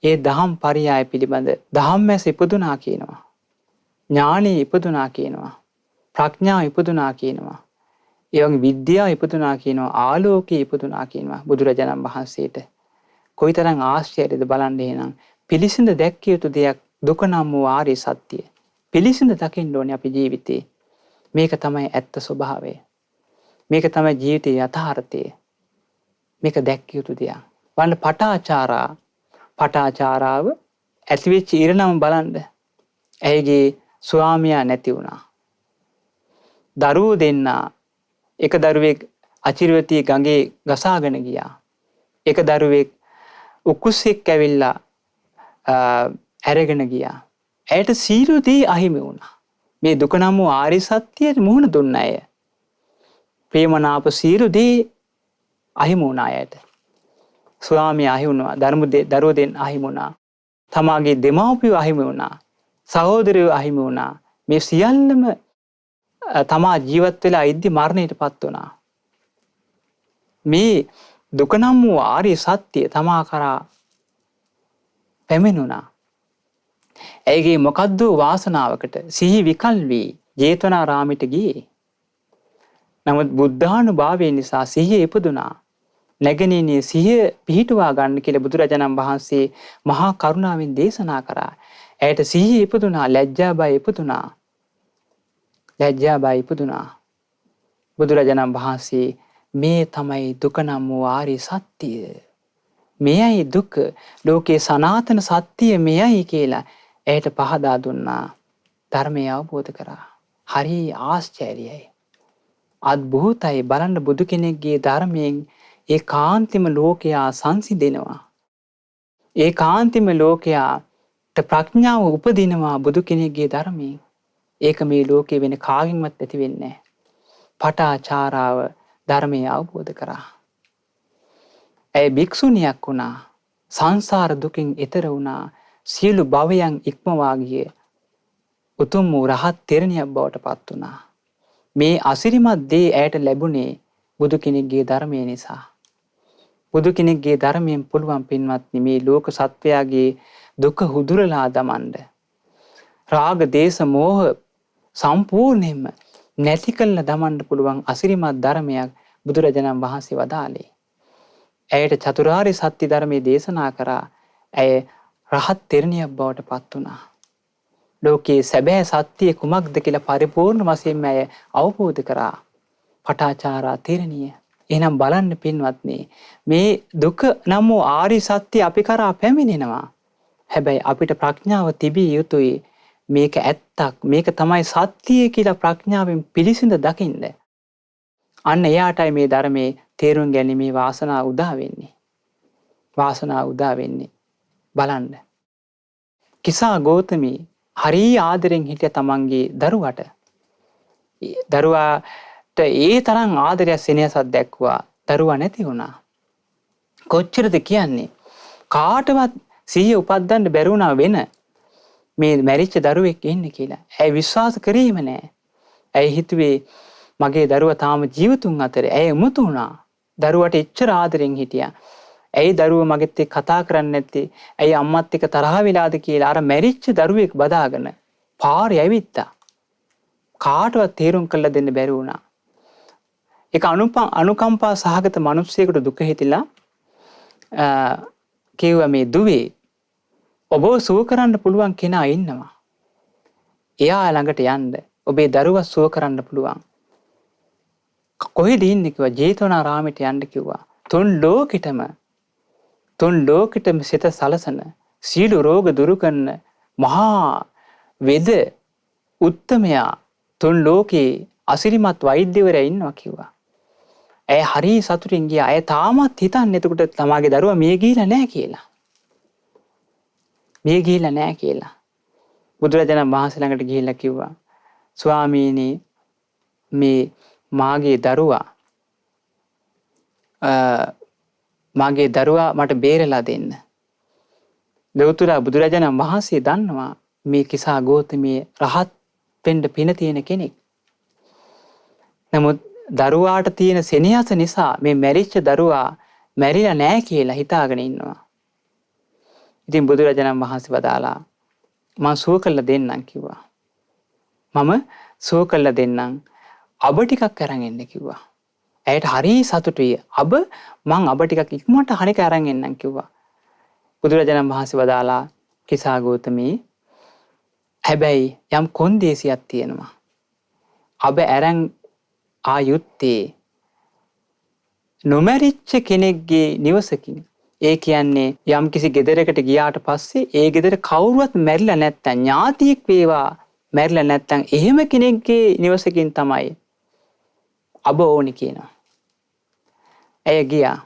ඒ දහම් පරියාය පිළිබඳ දහම්මැස ඉපදුනා කියනවා. ඥානෙ ඉපදුනා කියනවා. ප්‍රඥාව ඉපදුනා කියනවා. ඒ වගේ විද්‍යාව ඉපදුනා කියනවා. ආලෝකය ඉපදුනා කියනවා බුදුරජාණන් වහන්සේට. කොයිතරම් ආශ්චර්යද බලන්න. එහෙනම් පිළිසිඳ දැක්කිය යුතු දෙයක් දුක නම් වූ ආර්ය සත්‍ය. පිළිසිඳ දකින්න ඕනේ අපි ජීවිතේ. මේක තමයි ඇත්ත ස්වභාවය. මේක තමයි ජීවිතයේ යථාර්ථය. මේක දැක්කිය යුතු දෙයක්. වන්න පටාචාරාව ඇතිවෙච්ච ඉරණම බලන්න. ඇයගේ ස්වාමියා නැති වුණා. දරුවෝ දෙන්නා එක දරුවෙක් අචිරවතී ගඟේ ගසාගෙන ගියා. එක දරුවෙක් උකුස්සෙක් ඇවිල්ලා අරගෙන ගියා. ඇයට සියලු දේ අහිමි වුණා. මේ දුක නම් වූ ආර්ය සත්‍යයට මුහුණ දුන්න අය. ප්‍රේමනාප සියලු දේ අහිමි වුණා ඇයට. ස්වාමියා අහිමි වුණා, දරුවෝ දෙන්න අහිමි වුණා. තමාගේ දෙමව්පියෝ අහිමි වුණා. සහෝදරයෝ අහිමි වුණා. මේ සියල්ලම තමා ජීවත් වෙලා ඉද්දි මරණයටපත් වුණා. මේ දුක නම් වූ ආර්ය සත්‍ය තමා කරා පැමිණුණා. ඇයගේ මොකද්ද වාසනාවකට සිහි විකල් වී ජේතවනාරාමයට ගියේ. නමුත් බුද්ධානුභාවය නිසා සිහිය ඉපදුනා. නැගණියනේ සිහිය පිහිටුවා ගන්න කියලා බුදුරජාණන් වහන්සේ මහා කරුණාවෙන් දේශනා කරා. ඇයට සිහිය ඉපදුනා, ලැජ්ජා බය ඉපදුනා. ලැජ්ජා බය ඉපදුනා. බුදුරජාණන් වහන්සේ මේ තමයි දුක නම් වූ ආර්ය සත්‍යය. මෙයයි දුක, ලෝකේ සනාතන සත්‍යය මෙයයි කියලා ඇයට පහදා දුන්නා. ධර්මය අවබෝධ කරා. හරි ආශ්චර්යයි. අද්භූතයි. බලන්න බුදු කෙනෙක්ගේ ධර්මයෙන් ඒකාන්තම ලෝකයා සංසිඳෙනවා. ඒකාන්තම ලෝකයාට ප්‍රඥාව උපදිනවා බුදු කෙනෙක්ගේ ධර්මයෙන්. ඒක මේ ලෝකේ වෙන කාගෙන්වත් ඇති වෙන්නේ නැහැ. පටාචාරාව ධර්මය අවබෝධ කරා. ඇය භික්ෂුණියක් වුණා. සංසාර දුකින් එතර වුණා. සියලු භවයන් ඉක්මවා ගිය උතුම් වූ රහත් තෙරණියක් බවට පත් වුණා. මේ අසිරිමත් දේ ඇයට ලැබුණේ බුදු කෙනෙක්ගේ ධර්මය නිසා. බුදු කෙනෙක්ගේ ධර්මයෙන් පුළුවන් පින්වත්නි මේ ලෝක සත්වයාගේ දුක හුදුරලා දමන්න. රාග, දේශ, මෝහ සම්පූර්ණයෙන්ම නැති කළ දමන්න පුළුවන් අසිරිමත් ධර්මයක් බුදුරජාණන් වහන්සේ වදාළේ. ඇයට චතුරාර්ය සත්‍ය ධර්මයේ දේශනා කරා. ඇය රහත් තෙරණියක් බවට පත් වුණා. ලෝකයේ සැබෑ සත්‍ය කුමක්ද කියලා පරිපූර්ණ වශයෙන්ම ඇය අවබෝධ කරා. පටාචාරා තෙරණිය. එහෙනම් බලන්න පින්වත්නි, මේ දුක නම් වූ ආර්ය සත්‍ය අපි කරා පැමිණෙනවා. හැබැයි අපිට ප්‍රඥාව තිබිය යුතුයි. මේක ඇත්තක්, මේක තමයි සත්‍යය කියලා ප්‍රඥාවෙන් පිළිසිඳ දකින්න. අන්න එයාටයි මේ ධර්මයේ තේරුම් ගැනීමේ වාසනාව උදා වෙන්නේ. වාසනාව උදා වෙන්නේ. බලන්න. කිසා ගෞතමී හරි ආදරෙන් හිටිය තමන්ගේ දරුවට. දරුවාට ඒ තරම් ආදරයක් සෙනෙහසක් දැක්වුවා. දරුවා නැති වුණා. කොච්චරද කියන්නේ? කාටවත් සිහිය උපද්දන්න බැරි වුණා වෙන මේ මැරිච්ච දරුවෙක් ඉන්නේ කියලා. ඇයි විශ්වාස කරීම නැහැ. ඇයි හිතුවේ මගේ දරුවා තාම ජීවතුන් අතරේ. ඇයි උමතු වුණා. දරුවට එච්චර ආදරෙන් හිටියා. ඇයි දරුවා මගෙත් එක්ක කතා කරන්නේ නැත්තේ? ඇයි අම්මත් එක්ක තරහ වෙලාද කියලා අර මැරිච්ච දරුවෙක් බදාගෙන පාරේ ඇවිත්තා. කාටවත් තේරුම් කරලා දෙන්න බැරි වුණා. ඒක අනුකම්පා සහගත මිනිස්සෙකුට දුක හිතිලා කිව්වා මේ දුවේ ඔබව සුව කරන්න පුළුවන් කෙනා ඉන්නවා. එයා ළඟට යන්න. ඔබේ දරුවා සුව කරන්න පුළුවන්. කොහෙද ඉන්නේ කිව්වා. ජේතවනාරාමයට යන්න කිව්වා. තුන් ලෝකෙටම සිත සලසන, සීල රෝග දුරු කරන මහා වෙද උත්තමයා තුන් ලෝකේ අසිරිමත් වෛද්‍යවරයා ඉන්නවා කිව්වා. ඇය හරි සතුටින් ගියා. ඇය තාමත් හිතන්නේ එතකොට තමාගේ දරුවා මිය ගිහිලා නැහැ කියලා. මිය ගිහිලා නැහැ කියලා. බුදුරජාණන් වහන්සේ ළඟට ගිහිල්ලා කිව්වා, ස්වාමීනි මේ මාගේ දරුවා මට බේරලා දෙන්න. ලෞතර බුදුරජාණන් වහන්සේ දන්නවා මේ කිසා ගෞතමිය රහත් වෙන්න පින තියෙන කෙනෙක්. නමුත් දරුවාට තියෙන සෙනෙහස නිසා මේ මැරිච්ච දරුවා මැරිලා නැහැ කියලා හිතාගෙන ඉන්නවා. ඉතින් බුදුරජාණන් වහන්සේ වදාලා මම සුව කළා දෙන්නම් කිව්වා. මම සුව කළා දෙන්නම්. අබ ටිකක් අරන් එන්න කිව්වා. ඇයට හරි සතුටුයි. මං අබ ටිකක් ඉක්මනට හරික අරන් එන්නම් කිව්වා. බුදුරජාණන් වහන්සේ වදාලා කිසා ගෞතමී හැබැයි යම් කොන්දේසියක් තියෙනවා. අබ අරන් ආයුත්තේ නොමරිච්ච කෙනෙක්ගේ නිවසකින්. ඒ කියන්නේ යම් කිසි ගෙදරකට ගියාට පස්සේ ඒ ගෙදර කවුරුවත් මැරිලා නැත්තම් ඥාතියෙක් වේවා මැරිලා නැත්තම් එහෙම කෙනෙක්ගේ නිවසකින් තමයි අබ ඕනි කියනවා. ඇය ගියා.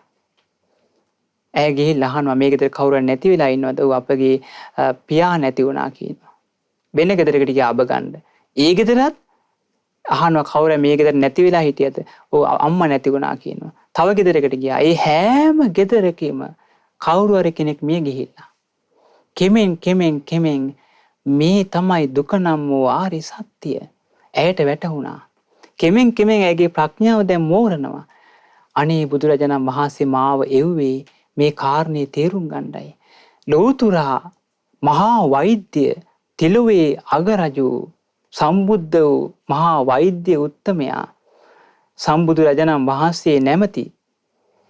ඇය ගිහිල්ලා අහනවා මේ ගෙදර කවුරුත් නැති වෙලා ඉන්නවද? ඔව් අපගේ පියා නැති වුණා කියනවා. වෙන ගෙදරකට ගියා අබ ගන්න. ඒ ගෙදරත් අහනවා කවුරු මේ ගෙදර නැති වෙලා හිටියද? ඔව් අම්මා නැති වුණා කියනවා. තව ගෙදරකට ගියා. ඒ හැම ගෙදරකම කවුරු හරි කෙනෙක් මිය ගිහිල්ලා. කෙමෙන් මේ තමයි දුක නම් වූ ආරි සත්‍ය. ඇයට වැටහුණා. කෙමෙන් ඇගේ ප්‍රඥාව දැන් මෝරනවා. අනේ බුදුරජාණන් වහන්සේ මාව එව්වේ මේ කාරණේ තේරුම් ගන්නයි. ලෝතුරා මහා වෛද්‍ය තිලුවේ අගරජු සම්බුද්ධ වූ මහා වෛද්‍ය උත්තමයා සම්බුදු රජාණන් වහන්සේ නැමැති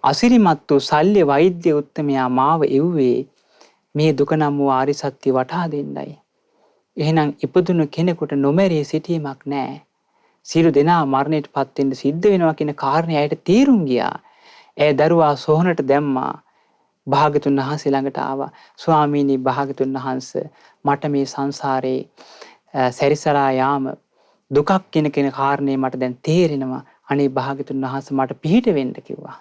අසිරිමත් වූ ශල්‍ය වෛද්‍ය උත්තමයා මාව එව්වේ මේ දුක නම් වූ ආරි සත්‍ය වටහා දෙන්නයි. එහෙනම් ඉපදුණු කෙනෙකුට නොමැරී සිටීමක් නැහැ. සියලු දෙනා මරණයට පත් වෙන්න සිද්ධ වෙනවා කියන කාරණේ ඇයට තේරුම් ගියා. ඒ දරුවා සොහනට දැම්මා. භාගතුන් වහන්සේ ළඟට ආවා. ස්වාමීනි භාගතුන් වහන්සේ මට මේ සංසාරේ සැරිසරා යාම දුකක් කියන කාරණේ මට දැන් තේරෙනවා. අනේ භාගතුන් වහන්සේ මට පිහිට වෙන්න කිව්වා.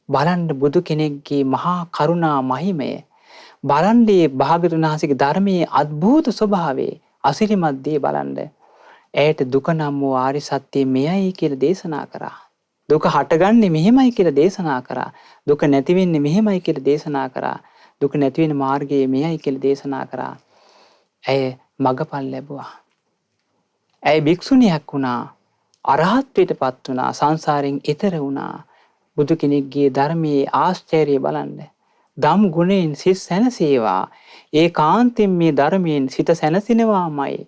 බලන්න බුදු කෙනෙක්ගේ මහා කරුණා මහිමය. බලන්නේ භාගතුන් වහන්සේගේ ධර්මයේ අద్භූත ස්වභාවය අසිරිමත් දේ බලන්න. ඇයට දුක නම් වූ ආරි සත්‍ය මෙයයි කියලා දේශනා කරා. දුක හටගන්නේ මෙහෙමයි කියලා දේශනා කරා. දුක නැති වෙන්නේ මෙහෙමයි කියලා දේශනා කරා. දුක නැති වෙන මාර්ගය මෙයයි කියලා දේශනා කරා. ඇය මගපල් ලැබුවා. ඇය භික්ෂුණියක් වුණා. අරහත්ත්වයටපත් වුණා. සංසාරයෙන් එතර වුණා. බුදු කෙනෙක්ගේ ධර්මයේ ආශ්චර්යය බලන්න. දම් ගුණයෙන් සිත සැනසේවා. ඒකාන්තයෙන් මේ ධර්මයෙන් සිත සැනසෙනවාමයි.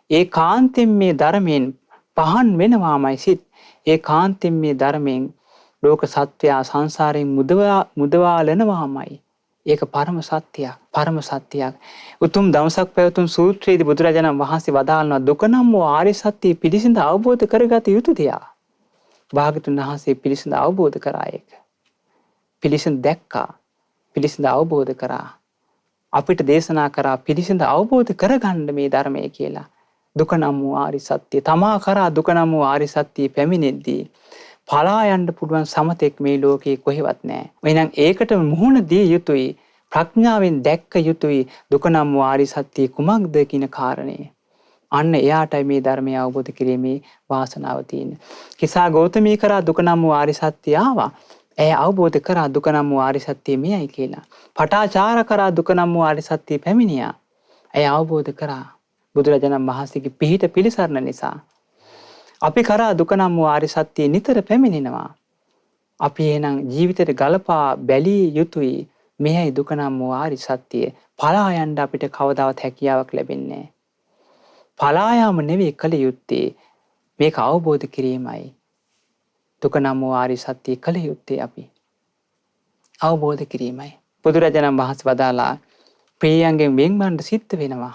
ඒකාන්තයෙන් මේ ධර්මයෙන් පහන් වෙනවාමයි සිත. ඒකාන්තයෙන් මේ ධර්මයෙන් ලෝක සත්‍යය සංසාරයෙන් මුදවාලනවාමයි. ඒක පරම සත්‍යයක්. පරම සත්‍යයක්. උතුම් දවසක් පැවතුම් සූත්‍රයේදී බුදුරජාණන් වහන්සේ වදාළනවා දුක නම් වූ ආර්ය සත්‍ය පිළිසිඳ අවබෝධ කරගත යුතු දෙයක්. භාගතුන් වහන්සේ පිළිසිඳ අවබෝධ කරා ඒක. පිළිසිඳ දැක්කා. පිළිසිඳ අවබෝධ කරා. අපිට දේශනා කරා පිළිසිඳ අවබෝධ කරගන්න මේ ධර්මය කියලා. දුක නම් වූ ආරි සත්‍ය තමා කරා දුක නම් වූ ආරි සත්‍ය පැමිණෙද්දී පලා යන්න පුළුවන් සමතෙක් මේ ලෝකේ කොහෙවත් නැහැ. එහෙනම් ඒකට මුහුණ දිය යුතුයි. ප්‍රඥාවෙන් දැක්ක යුතුයි දුක නම් වූ ආරි සත්‍ය කුමක්ද කියන කාරණය. අන්න එයාටයි මේ ධර්මය අවබෝධ කිරීමේ වාසනාව තියෙන්නේ. කිසා ගෞතමී කරා දුක නම් වූ ආරි සත්‍ය ආවා. ඇය අවබෝධ කරා දුක නම් වූ ආරි සත්‍ය මෙයයි කියලා. පටාචාර කරා දුක නම් වූ ආරි සත්‍ය පැමිණියා. ඇය අවබෝධ කරා බුදුරජාණන් වහන්සේගේ පිහිට පිළිසරණ නිසා. අපි කරා දුක නම් වූ ආරි සත්‍ය නිතර පැමිණෙනවා. අපි එහෙනම් ජීවිතේට ගලපා බැලිය යුතුයි. මෙයයි දුක නම් වූ ආරි සත්‍ය. පලා යන්න අපිට කවදාවත් හැකියාවක් ලැබෙන්නේ නැහැ. පලා යාම නෙවෙයි කළ යුත්තේ මේක අවබෝධ කිරීමයි. දුක නම් වූ ආරි සත්‍ය කළ යුත්තේ අපි අවබෝධ කිරීමයි. බුදුරජාණන් වහන්සේ වදාලා ප්‍රියයන්ගෙන් වෙන්වන්න සිද්ධ වෙනවා.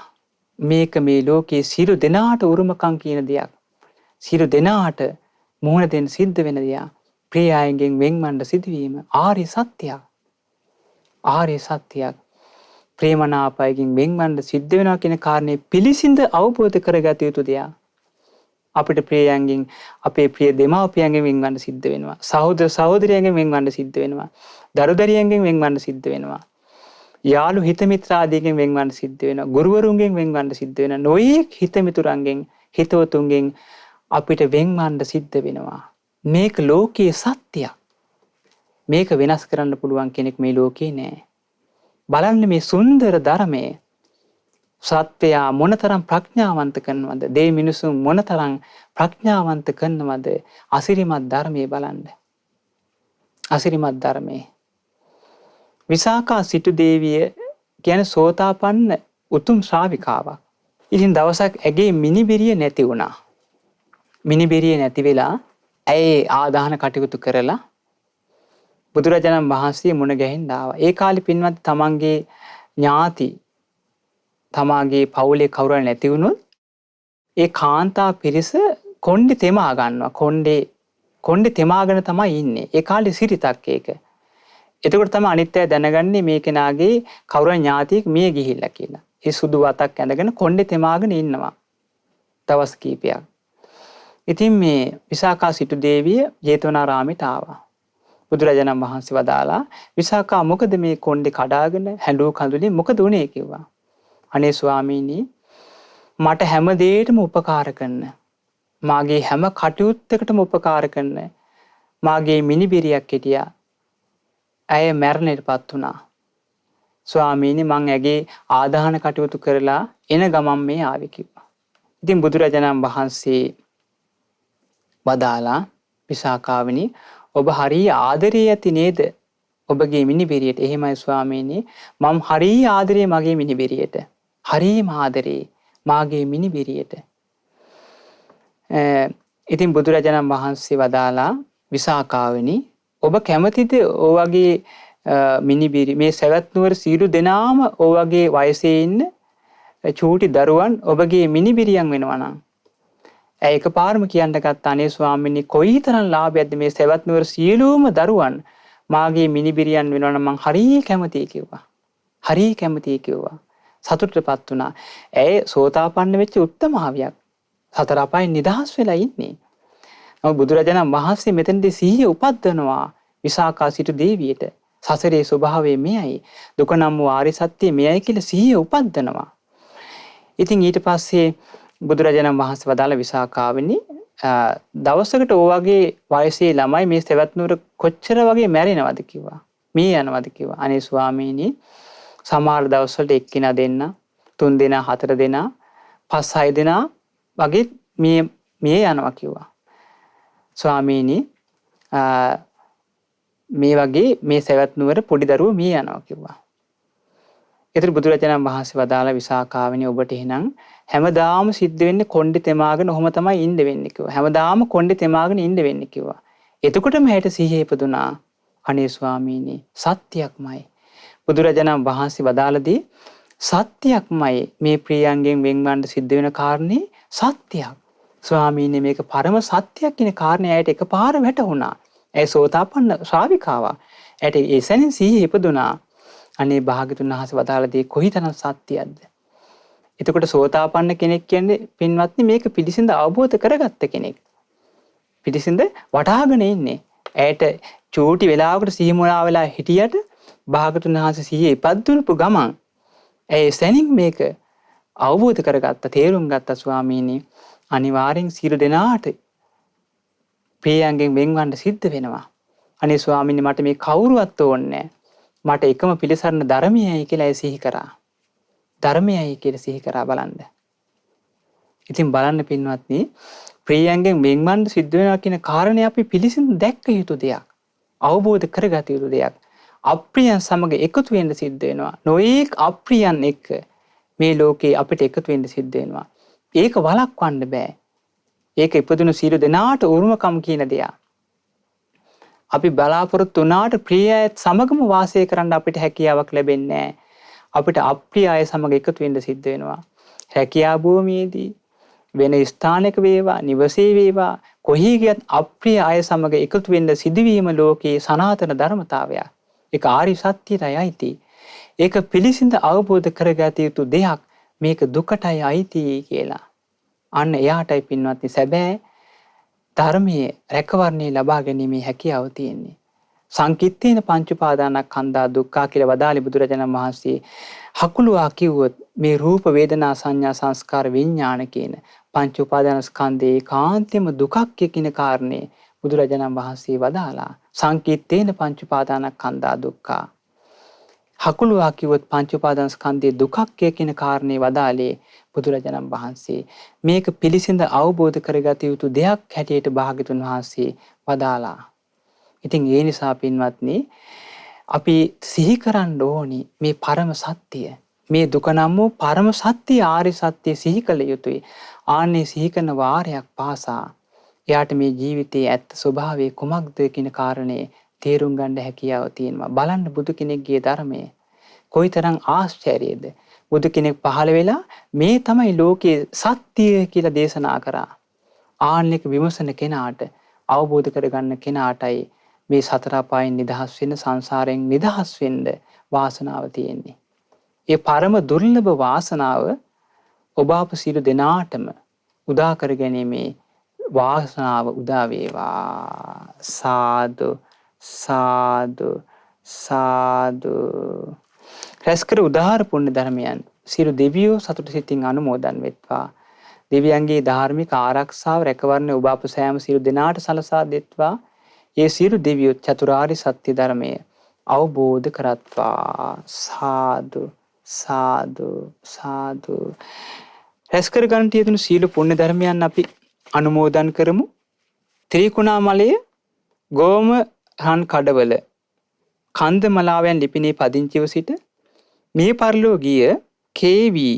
මේක මේ ලෝකයේ සියලු දෙනාට උරුමකම් කියන දෙයක්. සියලු දෙනාට මුහුණ දෙන්න සිද්ධ වෙන දෙයක්. ප්‍රියයන්ගෙන් වෙන්වන්න සිදුවීම ආර්ය සත්‍යයක්. ආර්ය සත්‍යයක්. ප්‍රේමනාපයෙන් වෙන්වන්න සිද්ධ වෙනවා කියන කාරණේ පිළිසිඳ අවබෝධ කරගත යුතු දෙයක්. අපිට ප්‍රියයන්ගෙන් අපේ ප්‍රිය දෙමාපියන්ගෙන් වෙන්වන්න සිද්ධ වෙනවා. සහෝදර සහෝදරියන්ගෙන් වෙන්වන්න සිද්ධ වෙනවා. දරුදරියන්ගෙන් වෙන්වන්න සිද්ධ වෙනවා. යාළු හිත මිත්‍රාදීන්ගෙන් වෙන්වන්න සිද්ධ වෙනවා. ගුරුවරුන්ගෙන් වෙන්වන්න සිද්ධ වෙනවා. නොයෙක් හිත මිතුරන්ගෙන් හිතවතුන්ගෙන් අපිට වෙන්වන්න සිද්ධ වෙනවා. මේක ලෝකයේ සත්‍යයක්. මේක වෙනස් කරන්න පුළුවන් කෙනෙක් මේ ලෝකේ නෑ. බලන්න මේ සුන්දර ධර්මයේ සත්‍යයා මොනතරම් ප්‍රඥාවන්ත කරනවද? දෙවි මිනිසුන් මොනතරම් ප්‍රඥාවන්ත කරනවද? අසිරිමත් ධර්මයේ බලන්න. අසිරිමත් ධර්මයේ විසාකා සිටු දේවිය කියන සෝතාපන්න උතුම් ශ්‍රාවිකාවක්. ඉතින් දවසක් ඇගේ මිනිබිරිය නැති වුණා. මිනිබිරිය නැති වෙලා ඇයි ආදාන කටයුතු කරලා බුදුරජාණන් වහන්සේ මුණ ගැහෙන්න ආවා. ඒ කාලේ පින්වත් තමන්ගේ ඥාති තමාගේ පවුලේ කවුරු නැති වුණොත් ඒ කාන්තා පිරිස කොණ්ඩේ තෙමා ගන්නවා. කොණ්ඩේ තෙමාගෙන තමයි ඉන්නේ. ඒ කාලේ සිරිතක් ඒක. එතකොට තමයි අනිත් අය දැනගන්නේ මේ කෙනාගේ කවුරු ඥාතියෙක් මිය ගිහිල්ලා කියලා. ඒ සුදු වතක් ඇඳගෙන කොණ්ඩේ තෙමාගෙන ඉන්නවා. දවස් කීපයක්. ඉතින් මේ විසාකා සිටු දේවිය ජේතවනාරාමයට ආවා. බුදුරජාණන් වහන්සේ වදාලා විසාකා මොකද මේ කොණ්ඩේ කඩාගෙන හැඬු කඳුලින් මොකද උනේ කිව්වා. අනේ ස්වාමීනි මට හැම දෙයකටම උපකාර කරන, මාගේ හැම කටයුත්තකටම උපකාර කරන මාගේ මිනිබිරියක් හිටියා. ඇය මැරණයටපත් වුණා. ස්වාමීනි මං ඇගේ ආදාහන කටයුතු කරලා එන ගමන් මේ ආවේ කිව්වා. ඉතින් බුදුරජාණන් වහන්සේ වදාලා විසාකාවනි ඔබ හරිය ආදරේ ඇති නේද ඔබගේ මිනිබිරියට? එහෙමයි ස්වාමීනි මම හරිය ආදරේ මගේ මිනිබිරියට. හරියම ආදරේ මාගේ මිනිබිරියට. ඉතින් බුදුරජාණන් වහන්සේ වදාලා විසාකාවනි ඔබ කැමතිද ඔවගේ මිනිබිරි මේ සවැත් නුවර සියලු දෙනාම ඔවගේ වයසේ ඉන්න චූටි දරුවන් ඔබගේ මිනිබිරියන් වෙනවා නම්? ඇය එකපාරම කියන්න ගත්තා අනේ ස්වාමීනි කොයිතරම් ලාභයක්ද මේ සවැත් නුවර සියලුම දරුවන් මාගේ මිනිබිරියන් වෙනවා නම් මං හරිය කැමතියි කිව්වා. හරිය කැමතියි කිව්වා. සතුටටපත් වුණා. ඇය සෝතාපන්න වෙච්ච උත්තමාවියක්. සතර අපායෙන් නිදහස් වෙලා ඉන්නේ. නමුත් බුදුරජාණන් වහන්සේ මෙතනදී සිහිය උපද්දනවා විසාකා සිටු දේවියට. සසරේ ස්වභාවය මෙයයි. දුක නම් වූ ආර්ය සත්‍ය මෙයයි කියලා සිහිය උපද්දනවා. ඉතින් ඊට පස්සේ බුදුරජාණන් වහන්සේ වදාළ විසාකාවනි දවසකට ඔයගේ වයසේ ළමයි මේ සවැත් නුවර කොච්චර වගේ මැරෙනවද කිව්වා. මේ යනවද කිව්වා. අනේ ස්වාමීනි සමහර දවස්වලට එක්කිනා දෙන්න, 3 දෙනා, 4 දෙනා, 5-6 දෙනා වගේ මේ යනවා කිව්වා. ස්වාමීනි මේ වගේ මේ සවැත් නුවර පොඩි දරුවෝ මේ යනවා කිව්වා. ඒතර බුදුරජාණන් වහන්සේ වදාළ විසාකාවනි ඔබට එහෙනම් හැමදාම සිද්ධ වෙන්නේ කොණ්ඩේ තෙමාගෙන ඔහොම තමයි ඉන්න වෙන්නේ කිව්වා. හැමදාම කොණ්ඩේ තෙමාගෙන ඉන්න වෙන්නේ කිව්වා. එතකොටම හැට සිහිය ඉපදුනා. අනේ ස්වාමීනි සත්‍යයක්මයි. බුදුරජාණන් වහන්සේ වදාළදී සත්‍යයක්මයි මේ ප්‍රියයන්ගෙන් වෙන්වන්න සිද්ධ වෙන කාරණේ සත්‍යයක්. ස්වාමීනි මේක පරම සත්‍යයක් කියන කාරණේ ඇයට එකපාර වැටහුණා. ඇය සෝතාපන්න ශ්‍රාවිකාවක්. ඇයට ඒ සැනින් සිහිය ඉපදුනා. අනේ භාග්‍යතුන් වහන්සේ වදාළදී කොයිතරම් සත්‍යයක්ද? එතකොට සෝතාපන්න කෙනෙක් කියන්නේ පින්වත්නි මේක පිළිසිඳ අවබෝධ කරගත්ත කෙනෙක්. පිළිසිඳ වටහාගෙන ඉන්නේ. ඇයට චූටි වෙලාවකට සිහිමුලා වෙලා හිටියට භාග්‍යතුන් වහන්සේ සිහිය ඉපද්දුණු ගමන් ඇය සැනින් මේක අවබෝධ කරගත්ත, තේරුම් ගත්ත ස්වාමීනි අනිවාර්යෙන් සියලු දෙනාට ප්‍රියයන්ගෙන් වෙන්වන්න සිද්ධ වෙනවා. අනේ ස්වාමීනි මට මේ කවුරුවත් ඕනේ මට එකම පිළිසරණ ධර්මයයි කියලා ඇය සිහි කරා. ධර්මයයි කියලා සිහි කරා බලන්න. ඉතින් බලන්න පින්වත්නි ප්‍රියයන්ගෙන් වෙන්වන්න සිද්ධ වෙනවා කියන කාරණේ අපි පිළිසිඳ දැක්ක යුතු දෙයක්. අවබෝධ කරගත යුතු දෙයක්. අප්‍රියයන් සමග එකතු වෙන්න සිද්ධ වෙනවා. නොඑක අප්‍රියයන් එක්ක මේ ලෝකේ අපිට එකතු වෙන්න සිද්ධ වෙනවා. ඒක වළක්වන්න බෑ. ඒක ඉපදුණු සියලු දෙනාට උරුමකම් කියන දෙයක්. අපි බලාපොරොත්තු වුණාට ප්‍රිය අයත් සමගම වාසය කරන්න අපිට හැකියාවක් ලැබෙන්නේ නැහැ. අපිට අප්‍රිය අය සමග එකතු වෙන්න සිද්ධ වෙනවා. රැකියා භූමියේදී වෙන ස්ථානයක වේවා, නිවසේ වේවා, කොහේ ගියත් අප්‍රිය අය සමග එකතු වෙන්න සිදුවීම ලෝකයේ සනාතන ධර්මතාවයක්. ඒක ආරි සත්‍යයටයි අයිති. ඒක පිළිසිඳ අවබෝධ කරගත යුතු දෙයක්. මේක දුකටයි අයිති කියලා. අන්න එයාටයි පින්වත්නි සැබෑ ධර්මයේ රැකවරණය ලබා ගැනීමේ හැකියාව තියෙන්නේ. සංකිට්ඨේන පංච උපාදානස්කන්ධා දුක්ඛා කියලා වදාළි බුදුරජාණන් වහන්සේ. හකුලුවා කිව්වොත් මේ රූප වේදනා සංඥා සංස්කාර විඥාන කියන පංච උපාදානස්කන්ධේ ඒකාන්තෙම දුකක් කියන කාරණේ බුදුරජාණන් වහන්සේ වදාලා. සංකිට්ඨේන පංච උපාදානස්කන්ධා දුක්ඛා. හකුලුවා කිව්වොත් පංච උපාදානස්කන්ධේ දුකක් කියන කාරණේ වදාලේ බුදුරජාණන් වහන්සේ. මේක පිළිසිඳ අවබෝධ කරගත යුතු දෙයක් හැටියට භාග්‍යතුන් වහන්සේ වදාලා. ඉතින් ඒ නිසා පින්වත්නි අපි සිහි කරන්න ඕනි මේ පරම සත්‍යය. මේ දුක නම් වූ පරම සත්‍ය ආර්ය සත්‍ය සිහි කළ යුතුයි. ආන්නේ සිහි කරන වාරයක් පාසා එයාට මේ ජීවිතයේ ඇත්ත ස්වභාවය කුමක්ද කියන කාරණේ තේරුම් ගන්න හැකියාව තියෙනවා. බලන්න බුදු කෙනෙක්ගේ ධර්මය කොයිතරම් ආශ්චර්යද. බුදු කෙනෙක් පහළ වෙලා මේ තමයි ලෝකයේ සත්‍ය කියලා දේශනා කරා. ආන්නික විමසන කෙනාට අවබෝධ කරගන්න කෙනාටයි මේ සතර අපායන් නිදහස් වෙන්න, සංසාරයෙන් නිදහස් වෙන්න වාසනාව තියෙන්නේ. ඒ පරම දුර්ලභ වාසනාව ඔබ අප සියලු දෙනාටම උදා කර ගැනීමේ වාසනාව උදා වේවා. සාදු සාදු සාදු. රැස්කර උදාාර පුණ්‍ය ධර්මයන් සියලු දෙවියෝ සතුට සිතින් අනුමෝදන් වෙත්වා. දෙවියන්ගේ ධාර්මික ආරක්ෂාව රැකවරණය ඔබ අප සෑම සියලු දෙනාට සලසා දෙත්වා. ඒ සියලු දෙවියෝ චතුරාර්ය සත්‍ය ධර්මය අවබෝධ කරත්වා. සාදු සාදු සාදු. රැස් කර ගන්නට යෙදුණු සීල පුණ්‍ය ධර්මයන් අපි අනුමෝදන් කරමු. ත්‍රිකුණාමලයේ ගෝම රන් කඩවල කන්ද මලාවයන් ලිපිනේ පදිංචිව සිට මේ පරිලෝ ගිය කේ.වී.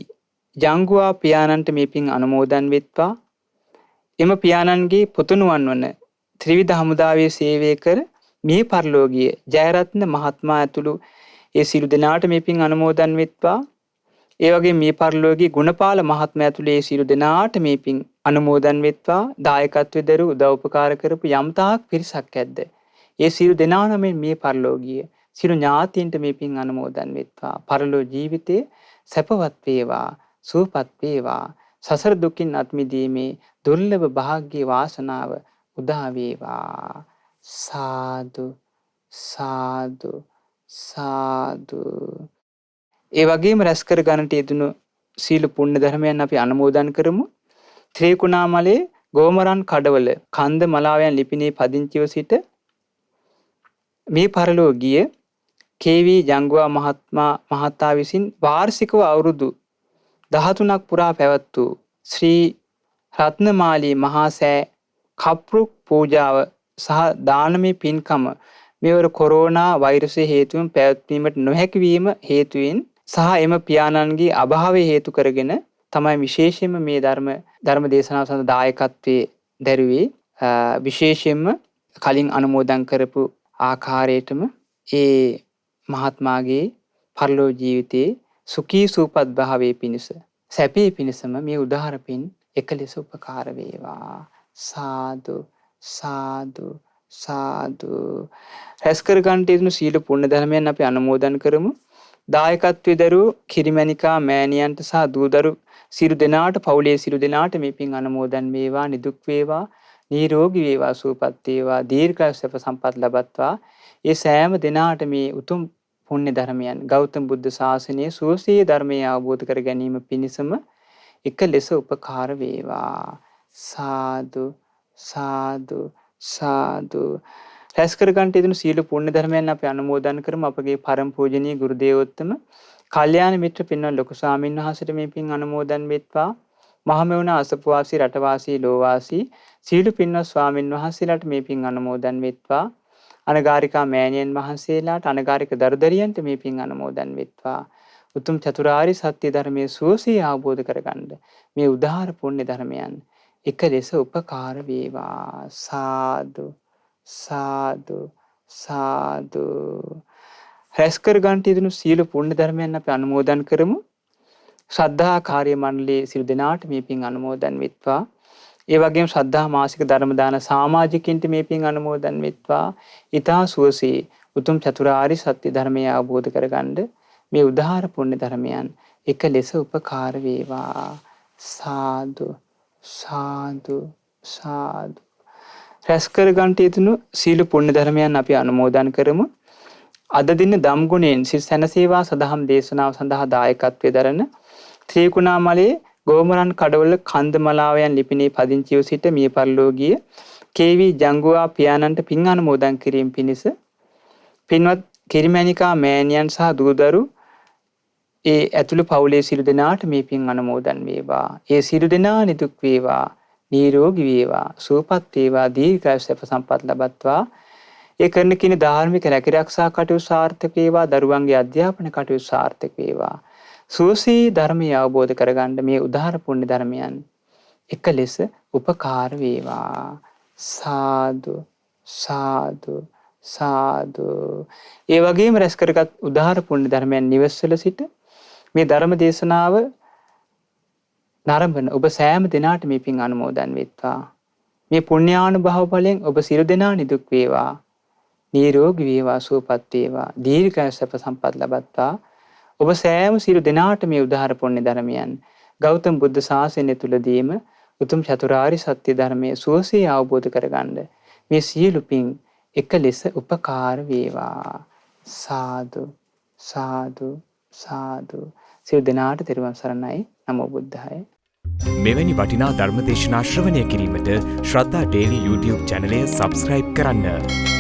ජංගුවා පියාණන්ට මේ පින් අනුමෝදන් වෙත්වා. එම පියාණන්ගේ පුතුණුවන් වන ත්‍රිවිධ හමුදාවේ සේවය කර මේ පරිලෝ ගිය ජයරත්න මහත්මයා ඇතුළු ඒ සියලු දෙනාට මේ පින් අනුමෝදන් වෙත්වා. ඒ වගේ මේ පරිලෝකී ගුණපාල මහත්මයා ඇතුළු ඒ සියලු දෙනාට මේ පින් අනුමෝදන් වෙත්වා. දායකත්වයේ දරු උදව් උපකාර කරපු යම්තාක් පිරිසක් ඇද්ද ඒ සියලු දෙනා නමින් මේ පරිලෝකීය සියලු ඥාතීන්ට මේ පින් අනුමෝදන් වෙත්වා. පරිලෝ ජීවිතේ සැපවත් වේවා, සුවපත් වේවා. සසර දුකින් අත් මිදීමේ දුර්ලභ භාග්‍ය වාසනාව උදා වේවා. සාදු සාදු සාදු. ඒ වගේම රැස් කර ගන්නට යෙදුණු සීල පුණ්‍ය ධර්මයන් අපි අනුමෝදන් කරමු. ත්‍රිකුණාමලයේ ගෝමරන් කඩවල කන්ද මලාවයන් ලිපිනේ පදිංචිව සිට මේ පරිලෝ ගිය කේ.වී. ජංගුවා මහතා විසින් වාර්ෂිකව අවුරුදු 13ක් පුරා පැවැත් වූ ශ්‍රී රත්නමාලී මහා සෑ කප්රුක් පූජාව සහ දානමය පින්කම මෙවර කොරෝනා වෛරසය හේතුවෙන් පැවැත්වීමට නොහැකි වීම හේතුවෙන් සහ එම පියාණන්ගේ අභාවය හේතු කරගෙන තමයි විශේෂයෙන්ම මේ ධර්ම දේශනාව සඳහා දායකත්වයේ දැරුවේ. විශේෂයෙන්ම කලින් අනුමෝදන් කරපු ආකාරයටම ඒ මහත්මාගේ පරලෝ ජීවිතයේ සුඛී සූපත් භාවයේ පිණිස සැපේ පිණිසම මේ උදාහර පින් එක ලෙස උපකාර වේවා. සාදු සාදු සාදු. රැස් කර ගන්නට යෙදුණු සීල පුණ්‍ය ධර්මයන් අපි අනුමෝදන් කරමු. දායකත්වයේ දරු කිරිමැණිකා මෑණියන්ට සහ දූදරු සියලු දෙනාට පවුලේ සියලු දෙනාට මේ පින් අනුමෝදන් වේවා. නිදුක් වේවා, නිරෝගී වේවා, සුවපත් වේවා, දීර්ඝායු සැප සම්පත් ලබත්වා. ඒ සෑම දෙනාට මේ උතුම් පුණ්‍ය ධර්මයන් ගෞතම බුද්ධ ශාසනයේ සුවසේ ධර්මය අවබෝධ කර ගැනීම පිණිසම එක ලෙස උපකාර වේවා. සාදු සාදු සාදු. රැස් කර ගන්නට යෙදුණු සීල පුණ්‍ය ධර්මයන් අපි අනුමෝදන් කරමු. අපගේ පරම පූජනීය ගුරු දේවෝත්තම කල්යාණ මිත්‍ර පින්වත් ලොකු ස්වාමීන් වහන්සේට මේ පින් අනුමෝදන් වෙත්වා. මහමෙවුනා අසපුවාසී රටවාසී ලෝවාසී සීල පින්වත් ස්වාමීන් වහන්සේලාට මේ පින් අනුමෝදන් වෙත්වා. අනගාരികා මෑණියන් වහන්සේලාට අනගාരിക දරුදරියන්ට මේ පින් අනුමෝදන් වෙත්වා. උතුම් චතුරාර්ය සත්‍ය ධර්මයේ සුවසේ අවබෝධ කරගන්න මේ උදාාර පුණ්‍ය ධර්මයන් එක ලෙස උපකාර වේවා. සාදු සාදු සාදු. රැස් කර ගන්නට යෙදුණු සීල පුණ්‍ය ධර්මයන් අපි අනුමෝදන් කරමු. ශ්‍රද්ධා කාර්ය මණ්ඩලයේ සියලු දෙනාට මේ පින් අනුමෝදන් වෙත්වා. ඒ වගේම ශ්‍රද්ධා මාසික ධර්ම දාන සමාජිකින්ට මේ පින් අනුමෝදන් වෙත්වා. ඊතා සුවසේ උතුම් චතුරාර්ය සත්‍ය ධර්මය අවබෝධ කරගන්න මේ උදාාර පුණ්‍ය ධර්මයන් එක ලෙස උපකාර වේවා. සාදු සාදු සාදු. රැස් කර ගන්නට යෙදුණු සීල පුණ්‍ය ධර්මයන් අපි අනුමෝදන් කරමු. අද දින දම් ගුණයෙන් සිල් සැනසේවා සදහම් දේශනාව සඳහා දායකත්වයේ දරන ත්‍රිකුණාමලයේ ගෝමරන් කඩවල කන්ද මලාවයන් ලිපිනේ පදිංචිව සිට මිය පරලෝකීය කේ.වී. ජංගුවා පියාණන්ට පින් අනුමෝදන් කිරීම පිණිස පින්වත් කිරිමැණිකා මෑණියන් සහ දූදරු ඒ ඇතුළු පවුලේ සියලු දෙනාට මේ පින් අනුමෝදන් වේවා. ඒ සියලු දෙනා නිදුක් වේවා, නිරෝගී වේවා, සුවපත් වේවා, දීර්ඝායු සැප සම්පත් ලබත්වා. ඒ කරන කින ධාර්මික රැකිරක්ෂා කටයුතු සාර්ථක වේවා. දරුවන්ගේ අධ්‍යාපන කටයුතු සාර්ථක වේවා. සුවසේ ධර්මය අවබෝධ කරගන්න මේ උදාාර පුණ්‍ය ධර්මයන් එක ලෙස උපකාර වේවා. සාදු සාදු සාදු. ඒ වගේම රැස් කරගත් උදාාර පුණ්‍ය ධර්මයන් නිවෙස්වල සිට මේ ධර්ම දේශනාව නරඹන ඔබ සෑම දිනාට මේ පින් අනුමෝදන් වෙත්වා. මේ පුණ්‍යානුභව බලෙන් ඔබ සියලු දෙනා නිදුක් වේවා, නිරෝගී වේවා, සුවපත් වේවා, දීර්ඝායු සැප සම්පත් ලබත්වා. ඔබ සෑම සියලු දෙනාට මේ උදාාර පුණ්‍ය ධර්මයන් ගෞතම බුද්ධ ශාසනය තුලදීම උතුම් චතුරාර්ය සත්‍ය ධර්මයේ සුවසේ අවබෝධ කරගන්න මේ සියලු පින් එක ලෙස උපකාර වේවා. සාදු සාදු සාදු. සියලු දෙනාට තෙරුවන් සරණයි. නමෝ බුද්ධාය. මෙවැනි වටිනා ධර්මදේශනා ශ්‍රවණය කිරීමට ශ්‍රද්ධා ඩේලි YouTube චැනලය සබස්ක්‍රයිබ් කරන්න.